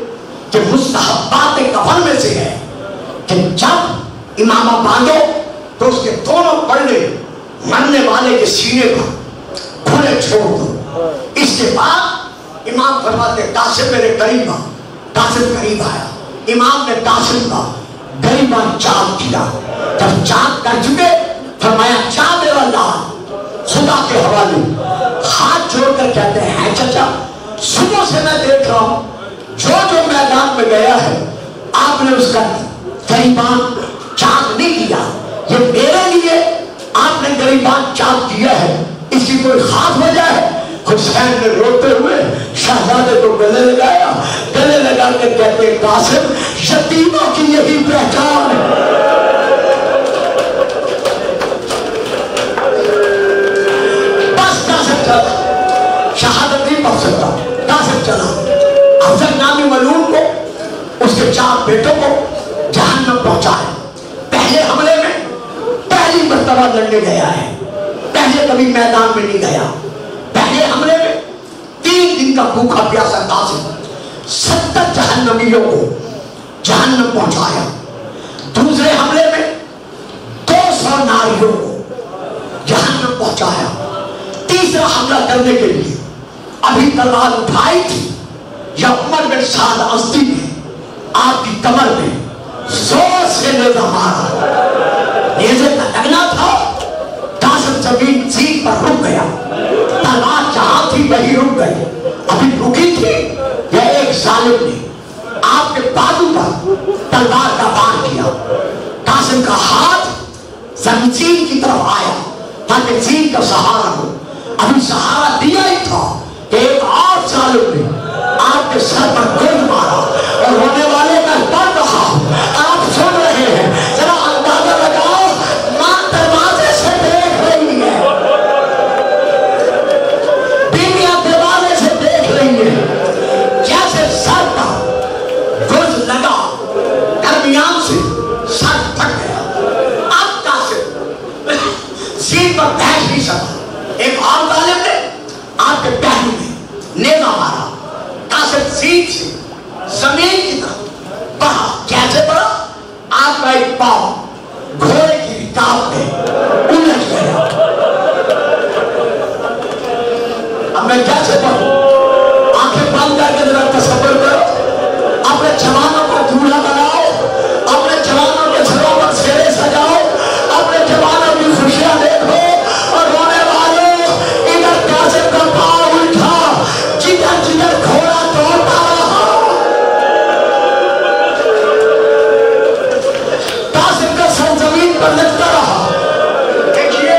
کہ مستحبات کفن میں سے ہے کہ جب امامہ باندھو تو اس کے دونوں پلے مرنے والے کے سینے پر کھلے چھوڑ دو۔ اس کے بعد امام فرماتے قاسم میرے قریب آ، قاسم قریب آیا، امام نے قاسم کا غریباً چاک کیا، جب چاک کر چکے فرمایا چاہ میرا لال خدا کے حوالے، ہاتھ جوڑ کر کہتے ہیں چچا صبح سے میں دیکھ رہا ہوں جو میدان میں گیا ہے آپ نے اس کا گریبان چاک نہیں کیا. یہ میرے لیے آپ نے گریبان چاک کیا ہے، اس کی کوئی خاص وجہ ہے؟ حسین نے روتے ہوئے شہزادے کو گلے لگایا، گلے لگا کے کہتے قاسم یتیموں کی یہی پہچان ہے. بس قاسم چلا، شہادت نہیں پڑھ سکتا. قاسم چلا، افضل نامی ملعون کو، اس کے 4 بیٹوں کو جہنم پہنچائے. پہلے حملے میں پہلی مرتبہ لڑنے گیا ہے، پہلے کبھی میدان میں نہیں گیا. پہلے حملے میں 3 دن کا بھوکا پیاسا قاسم 70 جہنمیوں کو جہنم پہنچایا. دوسرے حملے میں 200 ناریوں کو جہنم پہنچایا. تیسرا حملہ کرنے کے لیے ابھی تلوار اٹھائی تھی یا عمر بن سعد ازدی نے آپ کی کمر میں زور سے نیزہ مارا. نیزے کا لگنا تھا، قاسم زمین سیٹ پر رک گیا. تلوار جہاں تھی وہی رک گئی. ابھی رکی تھی یا ایک ظالم نے آپ کے بازو پر تلوار کا وار کیا. قاسم کا ہاتھ زمین کی طرف آیا تاکہ زین کا سہارا ہو. ابھی سہارا دیا ہی تھا کہ ایک اور ظالم نے آپ کے سر پر گول مارا اور ہونے والے میں پڑھ رہا ہوں. آپ سن رہے ہیں، ذرا اندازہ لگاؤ. ماں دروازے سے دیکھ رہی ہے، بیویاں دروازے سے دیکھ رہی ہے. جیسے سر پر گز لگا، درمیان سے سر پھٹ گیا. اب قاسم سین پر بیٹھ نہیں سکا. ایک اور ظالم نے آپ کے پہلو میں نیزہ مارا. قاسم سیٹ سے زمین کی طرف بڑھا. کیسے بڑھا؟ آپ کا ایک پاؤں گھوڑے کی رکاب میں الجھ گیا. اب میں کیسے بڑھوں؟ آنکھیں بند کر کے ذرا تصور کرو. اپنے جوانوں کو دولہا بناؤ، اپنے جوانوں کے سروں پر سیرے سجاؤ، اپنے جوانوں کی خوشیاں دیکھو. اور رونے والوں، ادھر قاسم کا پاؤں الجھا، جدھر جدھر گھوڑا دوڑتا رہا. قاسم کا سر زمین پر لٹکا رہا. دیکھیے،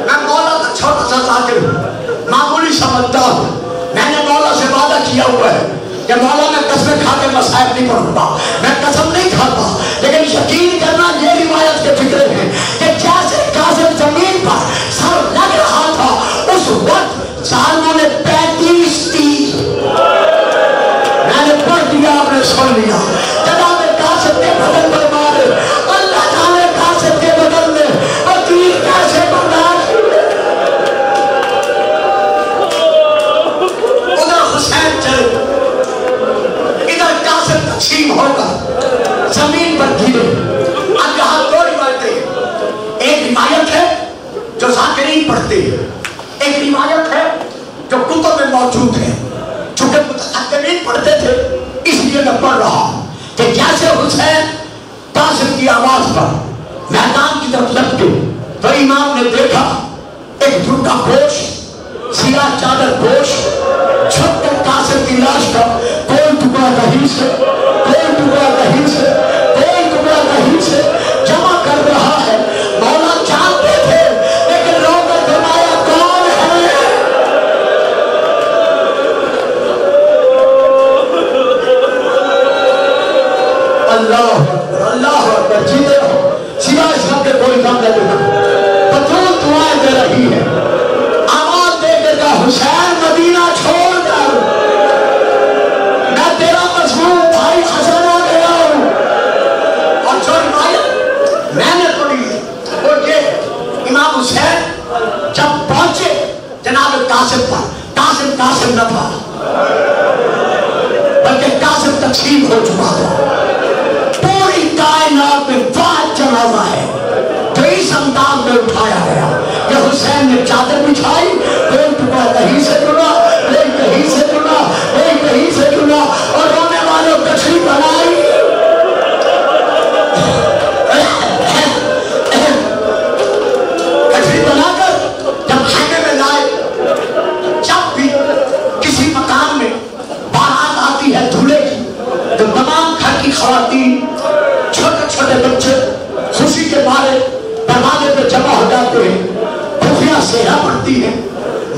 میں مولا کا چھوٹا سا ذاکر ہوں، معمولی سمجھتا ہوں. میں نے مولا سے وعدہ کیا ہوا ہے کہ مولا میں قسمیں کھا کے مصائب نہیں پڑھوں گا. میں قسم نہیں کھاتا، لیکن یقین کرنا یہ روایت کے فکرے ہیں کہ جیسے قاسم زمین پر سر لگ رہا تھا، اس وقت ظالموں نے 35 تیر. میں نے پڑھ دیا، آپ نے سن لیا. جناب قاسم کے بدن پر مارے. اللہ جانے قاسم کے بدن میں وہ تیر کیسے برداشت ہوئے. ادھر حسین چلے، ادھر قاسم تقسیم ہو کر زمین پر گرے. اب یہاں 2 روایتیں ہیں. ایک روایت ہے جو ذاکرین پڑھتے ہیں، ایک روایت ہے جو کتب میں موجود ہے. چونکہ متقدمین پڑھتے تھے اس لیے میں پڑھ رہا ہوں کہ جیسے حسین قاسم کی آواز پر میدان کی طرف لپکے تو امام نے دیکھا ایک جھوٹا پوش، سیاہ چادر پوش چھپ کر قاسم کی لاش کا کوئی ٹکڑا کہیں سے، کوئی ٹکڑا کہیں سے، کوئی ٹکڑا کہیں سے جمع کر رہا ہے. مولا جانتے تھے، لیکن رو کر فرمایا کون ہے؟ اللہ اکبر، اللہ اکبر. جیتے رہو، سوائے اس کے کوئی کام نہ دینا. بطول دعائیں دے رہی ہے. آواز دے کر کہا حسین مدینہ چھوڑ کر میں تیرا مظلوم بھائی حسن آ گیا ہوں. اور جو روایت میں نے پڑھی ہے وہ یہ، امام حسین جب پہنچے جناب قاسم پر، قاسم نہ تھا بلکہ قاسم تقسیم ہو چکا تھا. پوری کائنات میں واحد جنازہ ہے جو اس انداز میں اٹھایا گیا کہ حسین نے چادر بچھائی، کوئی ٹکڑا کہیں سے جڑا، کوئی کہیں سے جڑا، کوئی کہیں سے جڑا، اور رونے والوں کچھلی بنائی. کچھلی بنا کر جب خیمے میں لائے، جب بھی کسی مقام میں خواتین چھوٹے چھوٹے بچے خوشی کے مارے دروازے پہ جمع ہو جاتے ہیں، پھوپھیاں سہرا پڑتی ہیں،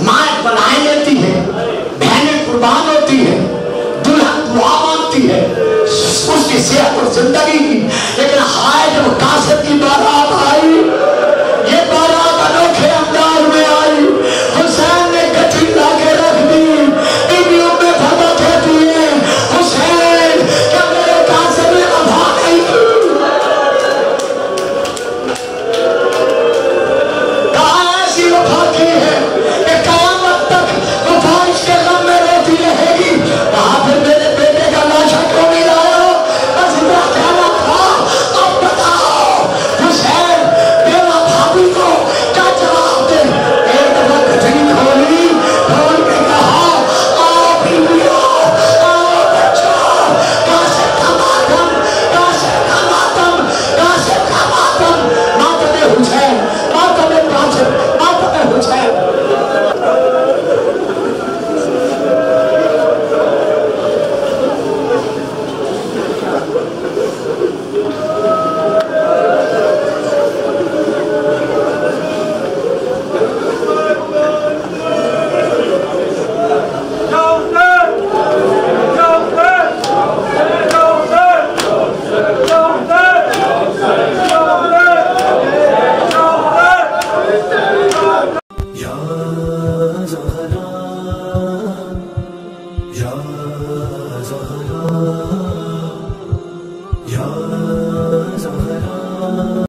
مائیں بنائے لیتی ہیں، بہنیں قربان ہوتی ہیں، دلہن دعا مانگتی ہے اس کی صحت اور زندگی کی. لیکن ہائے جب قاصد کی بارات آئی، یہ بارات انوکھے انداز میں آئی. حسین نے گٹھی لا کے رکھ دی. بیویوں میں بھگا کہتی ہے حسین کیا میرے قاصد نے وفا نہیں کی؟ کہاں ایسی وفا کی ہے کہ قیامت تک وفا اس کے غم میں روتی رہے گی؟ وہاں پھر میرے بیٹے کا لاشا کیوں نہیں لایا؟ بس اتنا کہنا تھا. اب بتاؤ حسین میرا بھابھی کو کیا جواب دے؟ ایک دفعہ گٹھڑی کھولی، کھول کے کہا آؤ بیویوں، آؤ بچوں، قاصد کا ماتم، قاصد کا ماتم، قاصد کا ماتم، ماتم حسین، ماتم قاصد، ماتم حسین. یا زہرا